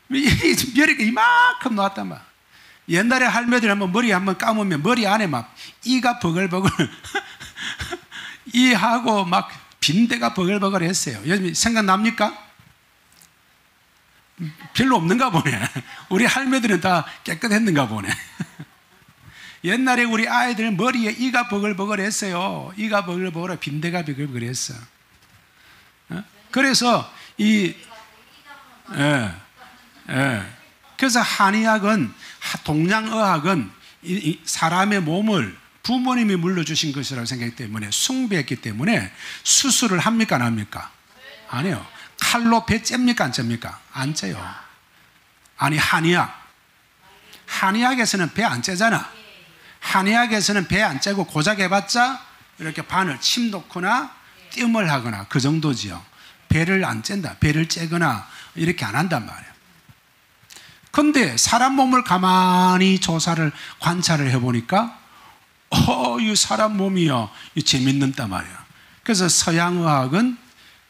Speaker 1: 멸이가 이만큼 나왔단 말이야. 옛날에 할머니들 한번 머리 한번 감으면 머리 안에 막 이가 버글버글 이하고 막 빈대가 버글버글 했어요. 생각납니까? 별로 없는가 보네. 우리 할머니들은 다 깨끗했는가 보네. 옛날에 우리 아이들 머리에 이가 버글버글 했어요. 이가 버글버글 빈대가 버글버글 했어. 그래서 그래서 한의학은, 동양의학은 사람의 몸을 부모님이 물려주신 것이라고 생각했기 때문에 숭배했기 때문에 수술을 합니까 안 합니까? 안 해요. 칼로 배 잽니까 안 잽니까? 안 째요. 아니 한의학에서는 배 안 째잖아. 한의학에서는 배 안 째고 고작 해봤자 이렇게 바늘 침 놓거나 뜸을 하거나 그 정도지요. 배를 안 쨘다. 배를 째거나 이렇게 안 한단 말이에요. 근데 사람 몸을 가만히 관찰을 해보니까 이 사람 몸이요, 재밌는단 말이에요. 그래서 서양의학은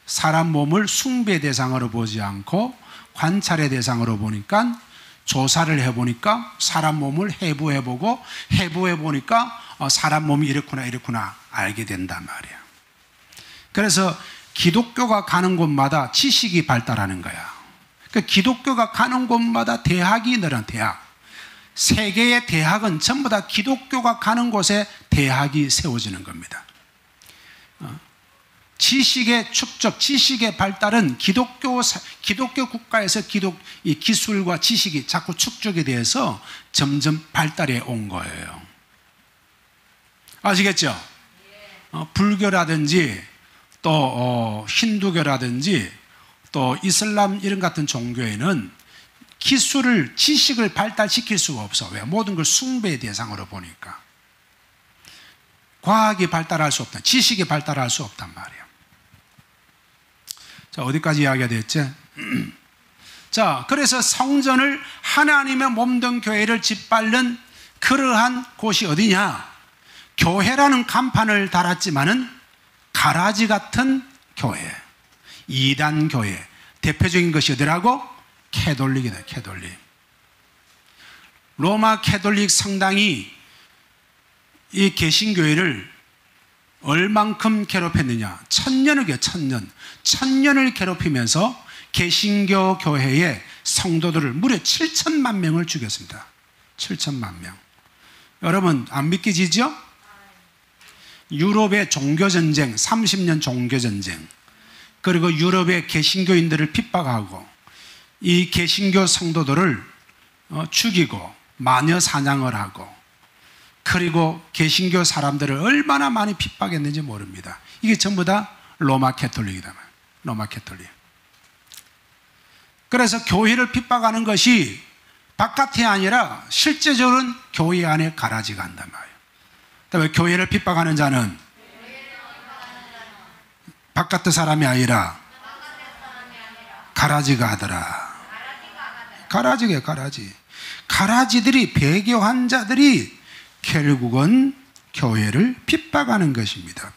Speaker 1: 사람 몸을 숭배 대상으로 보지 않고 관찰의 대상으로 보니까 조사를 해보니까 사람 몸을 해부해보고 해부해보니까 사람 몸이 이렇구나 알게 된단 말이에요. 그래서 기독교가 가는 곳마다 지식이 발달하는 거야. 그러니까 기독교가 가는 곳마다 대학이 늘어난 대학. 세계의 대학은 전부 다 기독교가 가는 곳에 대학이 세워지는 겁니다. 지식의 축적, 지식의 발달은 기독교 국가에서 이 기술과 지식이 자꾸 축적이 돼서 점점 발달해 온 거예요. 아시겠죠? 불교라든지 또 힌두교라든지 또 이슬람 이런 같은 종교에는 지식을 발달시킬 수가 없어. 왜? 모든 걸 숭배의 대상으로 보니까. 과학이 발달할 수 없다. 지식이 발달할 수 없단 말이에요. 자, 어디까지 이야기가 됐지? 자, 그래서 성전을 하나님의 몸된 교회를 짓밟는 그러한 곳이 어디냐? 교회라는 간판을 달았지만은 가라지 같은 교회, 이단 교회, 대표적인 것이 어디라고? 캐톨릭이다. 캐톨릭. 로마 캐톨릭 성당이 이 개신교회를 얼만큼 괴롭혔느냐? 1000년을 1000년을 괴롭히면서 개신교 교회의 성도들을 무려 7천만 명을 죽였습니다. 7천만 명. 여러분 안 믿기지죠? 유럽의 종교전쟁, 30년 종교전쟁, 그리고 유럽의 개신교인들을 핍박하고 이 개신교 성도들을 죽이고 마녀 사냥을 하고, 그리고 개신교 사람들을 얼마나 많이 핍박했는지 모릅니다. 이게 전부 다 로마 캐톨릭이다. 로마 캐톨릭. 그래서 교회를 핍박하는 것이 바깥이 아니라 실제적으로는 교회 안에 가라지가 한단 말이에요. 그다음에 교회를 핍박하는 자는 바깥의 사람이 아니라 가라지가 하더라. 가라지가 가라지. 가라지들이, 배교 환자들이 결국은 교회를 핍박하는 것입니다.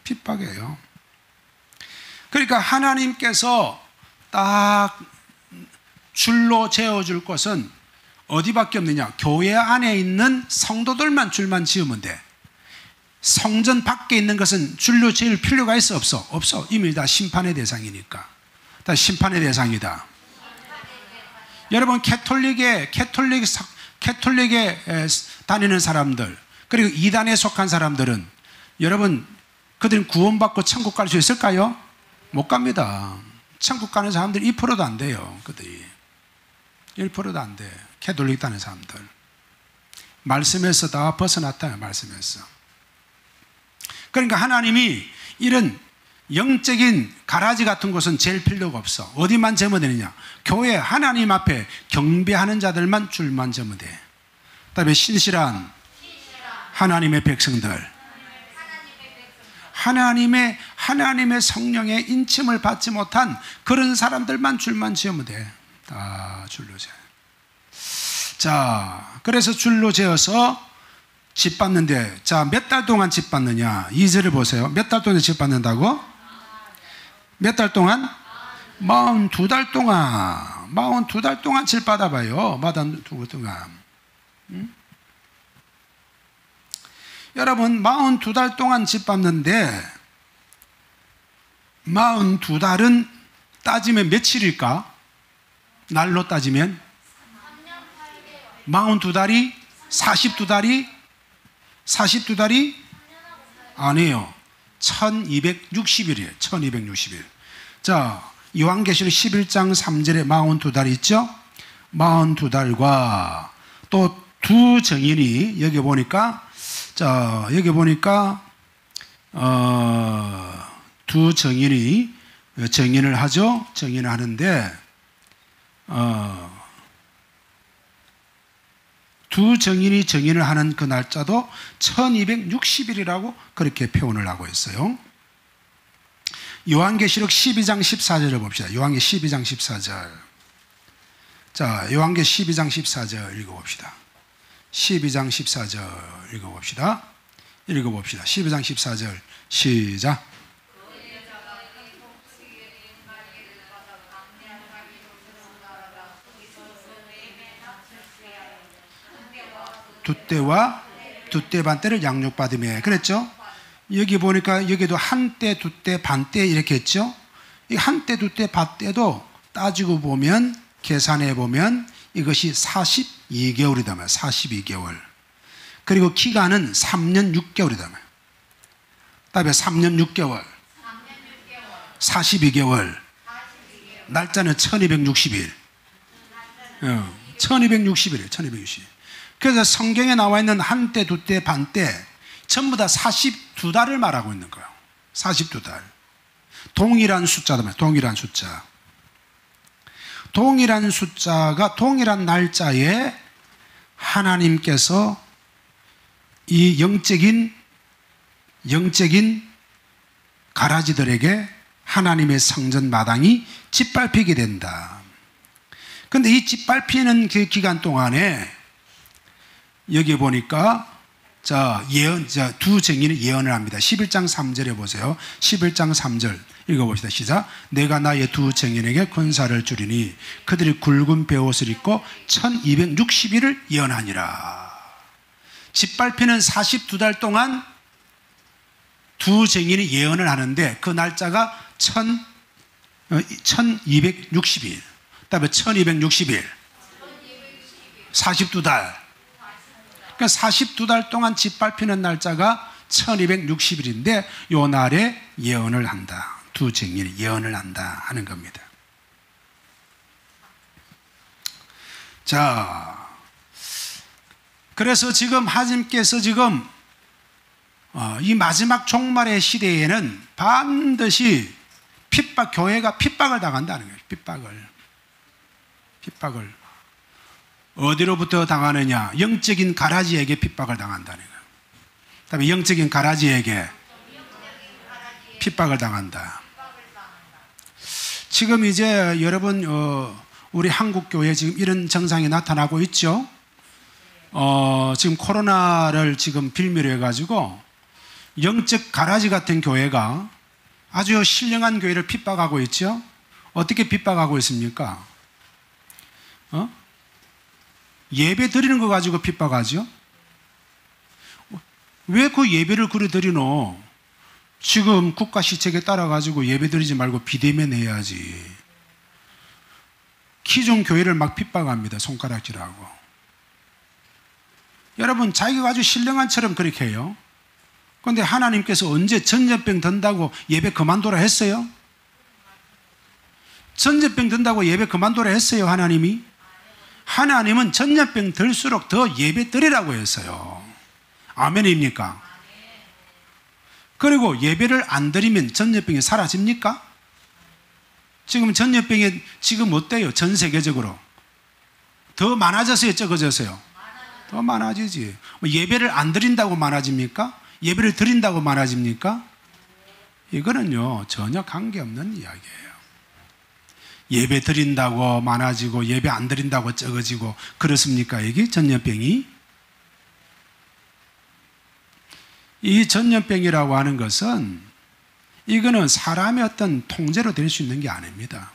Speaker 1: 핍박이에요. 그러니까 하나님께서 딱 줄로 재어줄 것은 어디밖에 없느냐? 교회 안에 있는 성도들만 줄만 지으면 돼. 성전 밖에 있는 것은 줄로 지을 필요가 있어? 없어? 없어. 이미 다 심판의 대상이니까. 다 심판의 대상이다. 여러분 캐톨릭에 다니는 사람들, 그리고 이단에 속한 사람들은, 여러분 그들은 구원받고 천국 갈 수 있을까요? 못 갑니다. 천국 가는 사람들이 2%도 안 돼요. 그들이 1%도 안 돼. 캐톨릭 다니는 사람들 말씀에서 다 벗어났다. 말씀에서. 그러니까 하나님이 이런 영적인 가라지 같은 곳은 제일 필요가 없어. 어디만 재면 되느냐? 교회 하나님 앞에 경배하는 자들만 줄만 재면 돼. 그다음에 신실한 하나님의 백성들, 하나님의 성령의 인침을 받지 못한 그런 사람들만 줄만 지으면 돼. 다 줄로 재. 자, 그래서 줄로 재어서 집 받는데, 자, 몇 달 동안 집 받느냐? 2절을 보세요. 몇 달 동안 집 받는다고? 몇 달 동안? 42달 동안. 42달 동안 집 받아봐요. 42달 동안. 여러분 42달 동안 집 받는데 42달은 따지면 며칠일까? 날로 따지면 42달이 42달이 아니에요. 1260일이에요. 1260일. 자, 요한계시록 11장 3절에 42달이 있죠? 42달과 또 두 정인이 여기 보니까, 자, 여기 보니까 두 정인이 정인을 하죠. 정인을 하는데 두 정인이 정인을 하는 그 날짜도 1260일이라고 그렇게 표현을 하고 있어요. 요한계시록 12장 14절을 봅시다. 요한계시록 12장 14절. 자, 요한계시록 12장 14절 읽어봅시다. 12장 14절 읽어봅시다. 12장 14절 시작. 두때와 두때 반때를 양육받으며 그랬죠? 여기 보니까 여기도 한때, 두때, 반때 이렇게 했죠? 이 한때, 두때, 반때도 따지고 보면, 계산해 보면 이것이 42개월이다 말이야. 42개월. 그리고 기간은 3년 6개월이다 말이야. 그다음에 3년 6개월, 42개월, 날짜는 1260일. 1260일이에요. 1260일. 그래서 성경에 나와 있는 한때, 두때, 반때 전부 다 42달을 말하고 있는 거예요. 42달. 동일한 숫자다 말이에요. 동일한 숫자. 동일한 숫자가 동일한 날짜에 하나님께서 이 영적인 가라지들에게 하나님의 성전 마당이 짓밟히게 된다. 그런데 이 짓밟히는 그 기간 동안에 여기 보니까 자, 두 증인이 예언을 합니다. 11장 3절에 보세요. 11장 3절 읽어봅시다. 시작. 내가 나의 두 증인에게 권사를 주리니 그들이 굵은 베옷을 입고 1260일을 예언하니라. 짓밟히는 42달 동안 두 증인이 예언을 하는데 그 날짜가 1260일. 그다음에 1260일. 42달. 그러니까 42달 동안 짓밟히는 날짜가 1260일인데 요 날에 예언을 한다. 두 증인이 예언을 한다 하는 겁니다. 자, 그래서 지금 하나님께서 지금 이 마지막 종말의 시대에는 반드시 교회가 핍박을 당한다는 거예요. 핍박을. 어디로부터 당하느냐? 영적인 가라지에게 핍박을 당한다는 거예요. 그다음에 영적인 가라지에게 핍박을 당한다. 지금 이제 여러분 우리 한국 교회 지금 이런 증상이 나타나고 있죠. 지금 코로나를 지금 빌미로 해가지고 영적 가라지 같은 교회가 아주 신령한 교회를 핍박하고 있죠. 어떻게 핍박하고 있습니까? 예배 드리는 거 가지고 핍박하죠. 왜 그 예배를 그리 드리노? 지금 국가 시책에 따라 가지고 예배 드리지 말고 비대면 해야지. 기존 교회를 막 핍박합니다. 손가락질하고. 여러분, 자기가 아주 신령한처럼 그렇게 해요. 그런데 하나님께서 언제 전염병 든다고 예배 그만둬라 했어요? 전염병 든다고 예배 그만둬라 했어요, 하나님이? 하나님은 전염병 들수록 더 예배 드리라고 했어요. 아멘입니까? 그리고 예배를 안 드리면 전염병이 사라집니까? 지금 전염병이 지금 어때요? 전 세계적으로 더 많아졌어요? 적어졌어요? 더 많아지지. 예배를 안 드린다고 많아집니까? 예배를 드린다고 많아집니까? 이거는요 전혀 관계없는 이야기예요. 예배 드린다고 많아지고 예배 안 드린다고 적어지고 그렇습니까? 이게 전염병이? 이 전염병이라고 하는 것은 이거는 사람의 어떤 통제로 될 수 있는 게 아닙니다.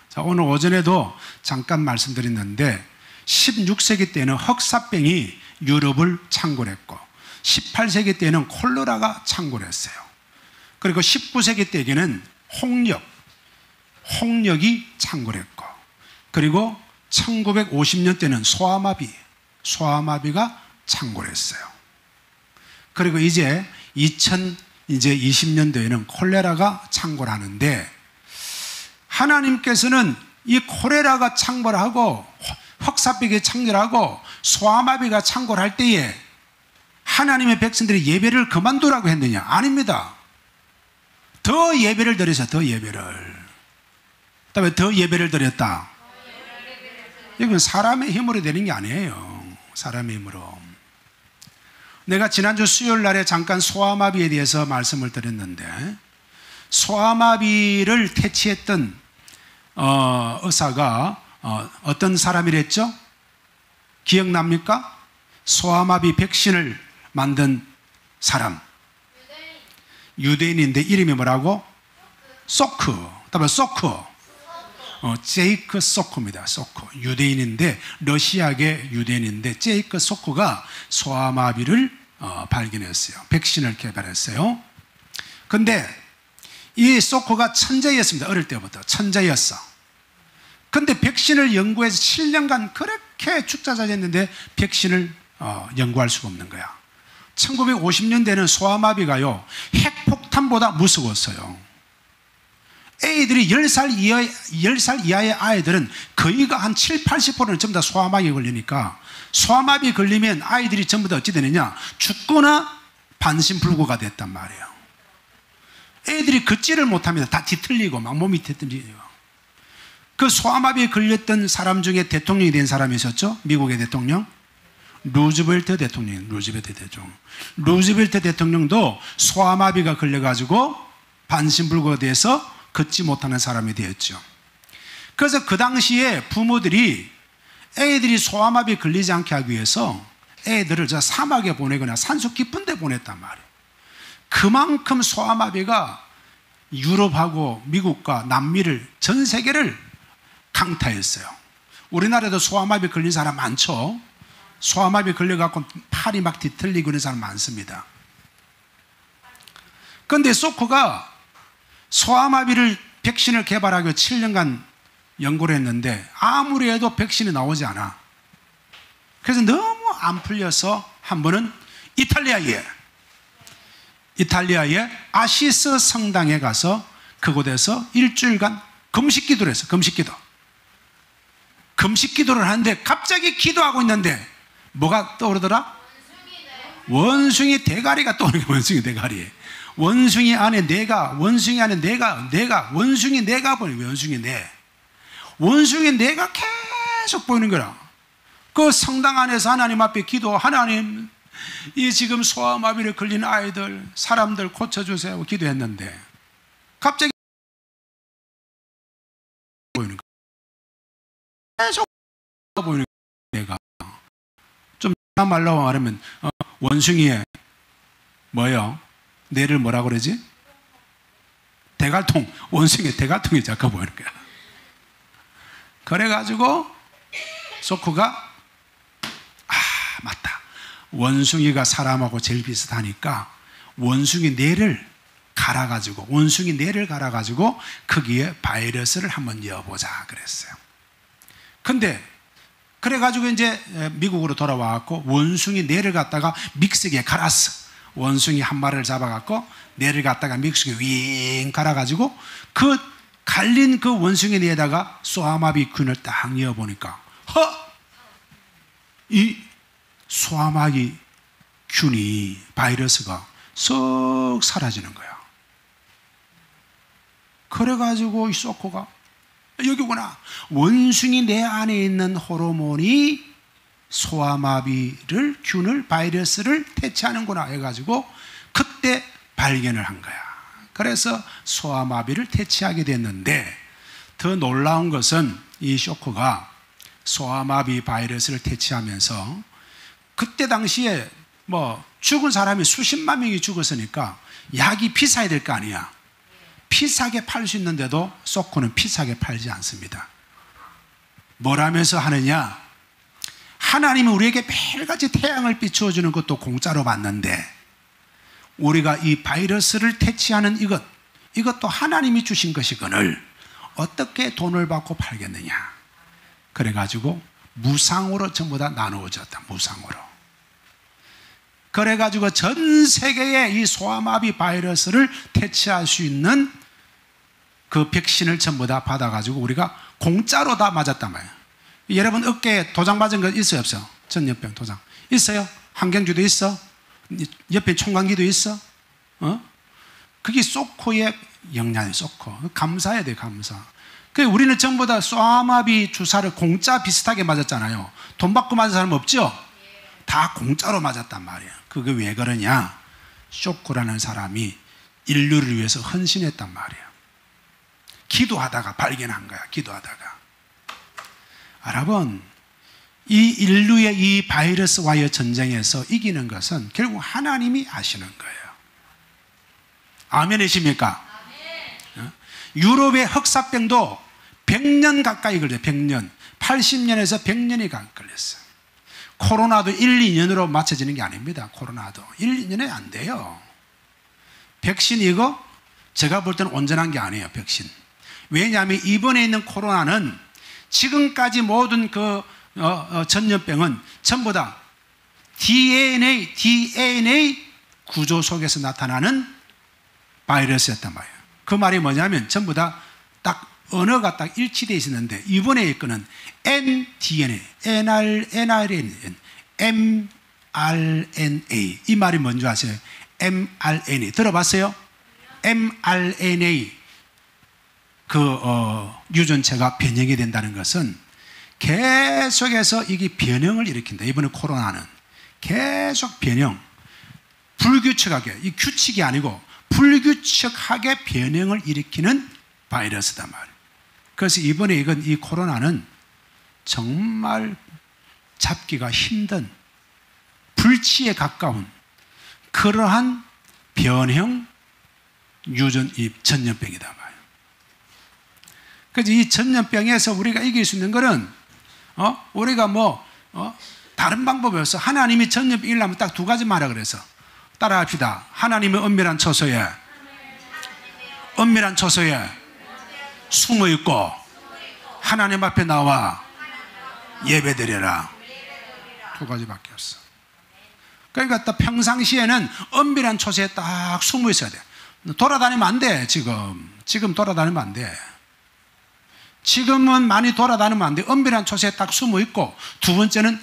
Speaker 1: 자, 오늘 오전에도 잠깐 말씀드렸는데 16세기 때는 흑사병이 유럽을 창궐했고 18세기 때는 콜레라가 창궐했어요. 그리고 19세기 때에는 홍역이 창궐했고, 그리고 1950년대는 소아마비가 창궐했어요. 그리고 이제 2020년도에는 콜레라가 창궐하는데, 하나님께서는 이 콜레라가 창궐하고 흑사병이 창궐하고 소아마비가 창궐할 때에 하나님의 백성들이 예배를 그만두라고 했느냐? 아닙니다. 더 예배를 드려서 더 예배를. 그다음에 더 예배를 드렸다. 이건 사람의 힘으로 되는 게 아니에요. 사람의 힘으로. 내가 지난주 수요일 날에 잠깐 소아마비에 대해서 말씀을 드렸는데, 소아마비를 퇴치했던 의사가 어떤 사람이랬죠? 기억납니까? 소아마비 백신을 만든 사람. 유대인인데 이름이 뭐라고? 소크. 그다음에 소크. 제이크 소크입니다. 소크. 유대인인데, 러시아계 유대인인데 제이크 소크가 소아마비를 발견했어요. 백신을 개발했어요. 근데 이 소크가 천재였습니다. 어릴 때부터 천재였어. 근데 백신을 연구해서 7년간 그렇게 축자자했는데 백신을 연구할 수가 없는 거야. 1950년대는 소아마비가요 핵폭탄보다 무서웠어요. 애들이 10살 이하의 아이들은 거의가 한 7, 80%는 전부 다 소아마비에 걸리니까, 소아마비 걸리면 아이들이 전부 다 어찌 되느냐? 죽거나 반신불구가 됐단 말이에요. 애들이 걷지를 못합니다. 다 뒤틀리고 막 몸이 뒤틀리고. 그 소아마비에 걸렸던 사람 중에 대통령이 된 사람이 있었죠? 미국의 대통령 루즈벨트 대통령. 루즈벨트 대통령도 소아마비가 걸려가지고 반신불구가 돼서 걷지 못하는 사람이 되었죠. 그래서 그 당시에 부모들이 애들이 소아마비에 걸리지 않게 하기 위해서 애들을 저 사막에 보내거나 산속 깊은 데 보냈단 말이에요. 그만큼 소아마비가 유럽하고 미국과 남미를, 전 세계를 강타했어요. 우리나라에도 소아마비 걸린 사람 많죠. 소아마비 걸려갖고 팔이 막 뒤틀리고 그런 사람 많습니다. 그런데 소크가 소아마비를 백신을 개발하기 7년간 연구를 했는데 아무리 해도 백신이 나오지 않아. 그래서 너무 안 풀려서 한 번은 이탈리아의 아시스 성당에 가서 그곳에서 일주일간 금식 기도를 했어. 금식 기도를 하는데 갑자기 기도하고 있는데 뭐가 떠오르더라? 원숭이 대가리가 떠오르는 거예요. 원숭이 대가리. 원숭이 안에 내가, 원숭이 안에 내가, 원숭이 내가 보이는 거예요. 원숭이 내가 계속 보이는 거라. 그 성당 안에서 하나님 앞에 기도, 하나님, 이 지금 소아마비를 걸린 아이들, 사람들 고쳐주세요 하고 기도했는데 갑자기 보이는 거예요. 계속 보이는 거예요. 내가 좀 말로 말하면 원숭이의 뭐예요? 뇌를 뭐라 그러지? 대갈통. 원숭이의 대갈통이 잠깐 보이는 거야. 그래가지고 소크가 맞다. 원숭이가 사람하고 제일 비슷하니까 원숭이 뇌를 갈아가지고 거기에 바이러스를 한번 넣어보자 그랬어요. 근데 그래가지고 이제 미국으로 돌아와갖고 원숭이 뇌를 갖다가 믹서기에 갈았어. 원숭이 한 마리를 잡아갖고 뇌를 갖다가 믹서기에 윙 갈아가지고 그 갈린 그 원숭이 뇌에다가 소아마비 균을 딱 넣어보니까 이 소아마비 균이, 바이러스가 썩 사라지는 거야. 그래가지고 이 소코가 여기구나. 원숭이 뇌 안에 있는 호르몬이 소아마비를, 균을, 바이러스를 퇴치하는구나 해가지고 그때 발견을 한 거야. 그래서 소아마비를 퇴치하게 됐는데 더 놀라운 것은 이 쇼크가 소아마비 바이러스를 퇴치하면서 그때 당시에 뭐 죽은 사람이 수십만 명이 죽었으니까 약이 비싸야 될 거 아니야. 비싸게 팔 수 있는데도 소크는 비싸게 팔지 않습니다. 뭐라면서 하느냐? 하나님이 우리에게 매일같이 태양을 비추어 주는 것도 공짜로 받는데 우리가 이 바이러스를 퇴치하는 이것도 하나님이 주신 것이거늘 어떻게 돈을 받고 팔겠느냐? 그래가지고 무상으로 전부 다 나누어졌다. 무상으로. 그래가지고 전 세계에 이 소아마비 바이러스를 퇴치할 수 있는 그 백신을 전부 다 받아가지고 우리가 공짜로 다 맞았단 말이에요. 여러분 어깨에 도장 맞은 거 있어요 없어요? 전염병 도장 있어요? 항경주도 있어? 옆에 총감기도 있어? 그게 소코의 영향이 소코. 감사해야 돼. 감사. 그래서 우리는 전부 다 소아마비 주사를 공짜 비슷하게 맞았잖아요. 돈 받고 맞은 사람 없죠? 다 공짜로 맞았단 말이에요. 그게 왜 그러냐? 쇼크라는 사람이 인류를 위해서 헌신했단 말이에요. 기도하다가 발견한 거야. 기도하다가. 여러분, 이 인류의 이 바이러스와의 전쟁에서 이기는 것은 결국 하나님이 하시는 거예요. 아멘이십니까? 아멘. 유럽의 흑사병도 100년 가까이 걸려요. 100년. 80년에서 100년이 걸렸어요. 코로나도 1, 2년으로 맞춰지는 게 아닙니다. 코로나도 1, 2년에 안 돼요. 백신 이거 제가 볼 때는 온전한 게 아니에요. 백신. 왜냐하면 이번에 있는 코로나는 지금까지 모든 그 전염병은 전부 다 DNA 구조 속에서 나타나는 바이러스였단 말이에요. 그 말이 뭐냐면 전부 다 딱 언어가 딱 일치되어 있었는데 이번에 거는 mDNA, mRNA 이 말이 뭔지 아세요? mRNA 들어봤어요? mRNA 유전체가 변형이 된다는 것은 계속해서 이게 변형을 일으킨다. 이번에 코로나는 계속 변형, 불규칙하게, 이 규칙이 아니고 불규칙하게 변형을 일으키는 바이러스단 말이에요. 그래서 이번에 이 코로나는 정말 잡기가 힘든 불치에 가까운 그러한 변형 유전 이 전염병이다 말이에요. 그래서 이 전염병에서 우리가 이길 수 있는 것은 우리가 다른 방법이 없어. 하나님이 전염병 이기려면 딱 두 가지 말하라 그래서 따라합시다. 하나님의 은밀한 처소에 숨어 있고 하나님 앞에 나와 예배드려라. 두 가지밖에 없어. 그러니까 딱 평상시에는 은밀한 처소에 딱 숨어 있어야 돼. 돌아다니면 안 돼. 지금 돌아다니면 안 돼. 지금은 많이 돌아다니면 안 돼. 은밀한 처소에 딱 숨어 있고, 두 번째는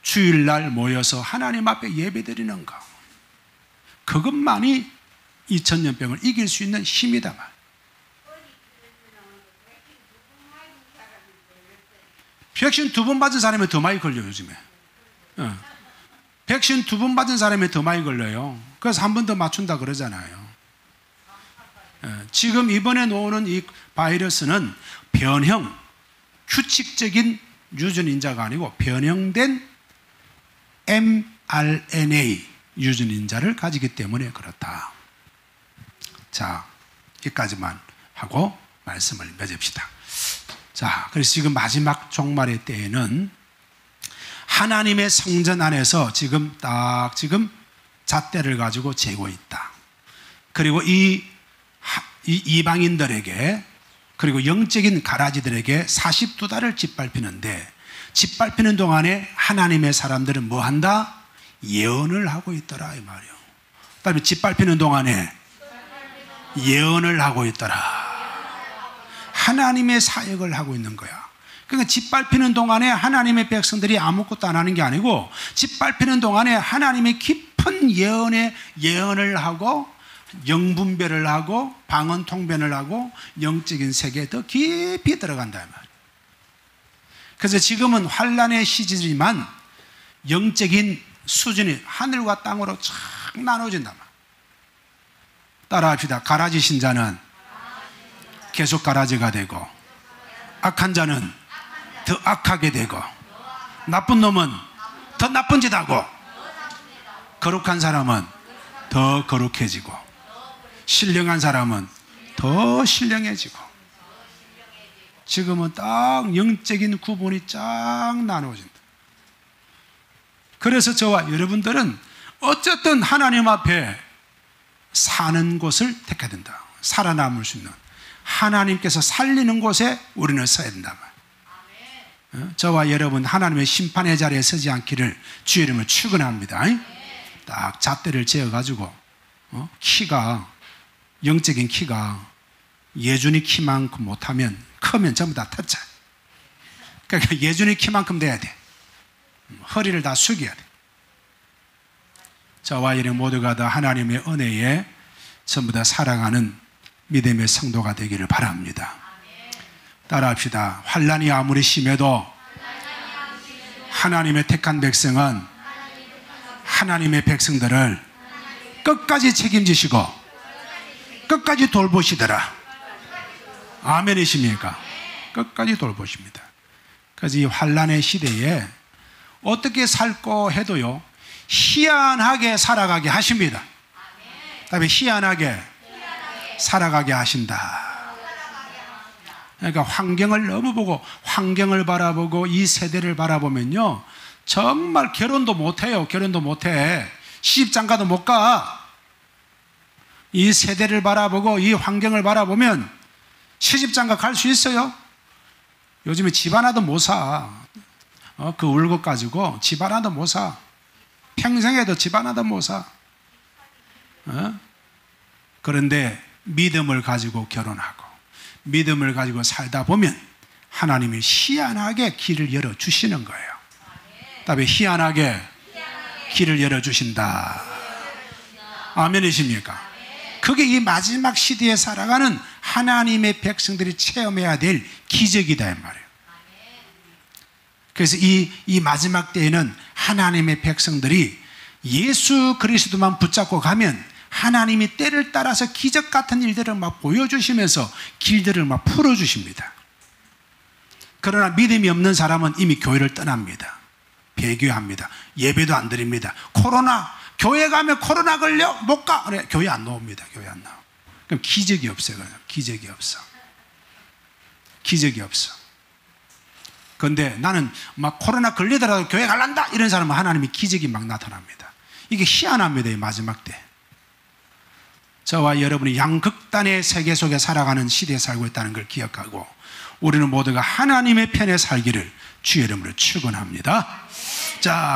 Speaker 1: 주일날 모여서 하나님 앞에 예배드리는 거. 그것만이 이 전염병을 이길 수 있는 힘이다 말. 백신 2번 맞은 사람이 더 많이 걸려요 요즘에. 백신 2번 맞은 사람이 더 많이 걸려요. 그래서 한 번 더 맞춘다 그러잖아요. 지금 이번에 나오는 이 바이러스는 변형, 규칙적인 유전인자가 아니고 변형된 mRNA 유전인자를 가지기 때문에 그렇다. 자, 여기까지만 하고 말씀을 맺읍시다. 자, 그래서 지금 마지막 종말의 때에는 하나님의 성전 안에서 지금 잣대를 가지고 재고 있다. 그리고 이 이방인들에게, 그리고 영적인 가라지들에게 42달을 짓밟히는데, 짓밟히는 동안에 하나님의 사람들은 뭐 한다? 예언을 하고 있더라 이 말이에요. 그다음에 짓밟히는 동안에 예언을 하고 있더라. 하나님의 사역을 하고 있는 거야. 그러니까 짓밟히는 동안에 하나님의 백성들이 아무것도 안 하는 게 아니고, 짓밟히는 동안에 하나님의 깊은 예언을 하고, 영분별을 하고, 방언 통변을 하고, 영적인 세계에 더 깊이 들어간다 이 말이에요. 그래서 지금은 환란의 시기지만 영적인 수준이 하늘과 땅으로 쫙 나눠진다 말. 따라합시다. 가라지신 자는 계속 가라지가 되고, 악한 자는 더 악하게 되고, 나쁜 놈은 더 나쁜 짓 하고, 거룩한 사람은 더 거룩해지고, 신령한 사람은 더 신령해지고, 지금은 딱 영적인 구분이 쫙 나누어진다. 그래서 저와 여러분들은 어쨌든 하나님 앞에 사는 곳을 택해야 된다. 살아남을 수 있는, 하나님께서 살리는 곳에 우리는 서야 된다. 저와 여러분 하나님의 심판의 자리에 서지 않기를 주의 이름으로 축원합니다. 딱 잣대를 재어가지고 키가, 영적인 키가 예준이 키만큼 못하면 크면 전부 다 터져. 그러니까 예준이 키만큼 돼야 돼. 허리를 다 숙여야 돼. 저와 여러분 모두가 다 하나님의 은혜에 전부 다 살아가는 믿음의 성도가 되기를 바랍니다. 따라합시다. 환란이 아무리 심해도 하나님의 택한 백성은 하나님의 백성들을 끝까지 책임지시고 끝까지 돌보시더라. 아멘이십니까? 끝까지 돌보십니다. 그래서 이 환란의 시대에 어떻게 살고 해도요, 희한하게 살아가게 하십니다. 그다음에 희한하게 살아가게 하신다. 그러니까 환경을 너무 보고, 환경을 바라보고 이 세대를 바라보면요, 정말 결혼도 못해요. 결혼도 못해. 시집장가도 못 가. 이 세대를 바라보고 이 환경을 바라보면 시집장가 갈 수 있어요? 요즘에 집 하나도 못 사. 그 월급 가지고 집 하나도 못 사. 평생에도 집 하나도 못 사. 그런데 믿음을 가지고 결혼하고 믿음을 가지고 살다 보면 하나님이 희한하게 길을 열어주시는 거예요. 그다음에 희한하게 길을 열어주신다. 아멘이십니까? 그게 이 마지막 시대에 살아가는 하나님의 백성들이 체험해야 될 기적이다 이 말이에요. 그래서 이 마지막 때에는 하나님의 백성들이 예수 그리스도만 붙잡고 가면 하나님이 때를 따라서 기적 같은 일들을 막 보여주시면서 길들을 막 풀어주십니다. 그러나 믿음이 없는 사람은 이미 교회를 떠납니다. 배교합니다. 예배도 안 드립니다. 코로나, 교회 가면 코로나 걸려? 못 가. 그래, 교회 안 나옵니다. 교회 안 나와. 그럼 기적이 없어요. 기적이 없어. 기적이 없어. 그런데 나는 막 코로나 걸리더라도 교회 갈란다 이런 사람은 하나님이 기적이 막 나타납니다. 이게 희한합니다. 이 마지막 때. 저와 여러분이 양극단의 세계 속에 살아가는 시대에 살고 있다는 걸 기억하고 우리는 모두가 하나님의 편에 살기를 주의 이름으로 축원합니다. 자.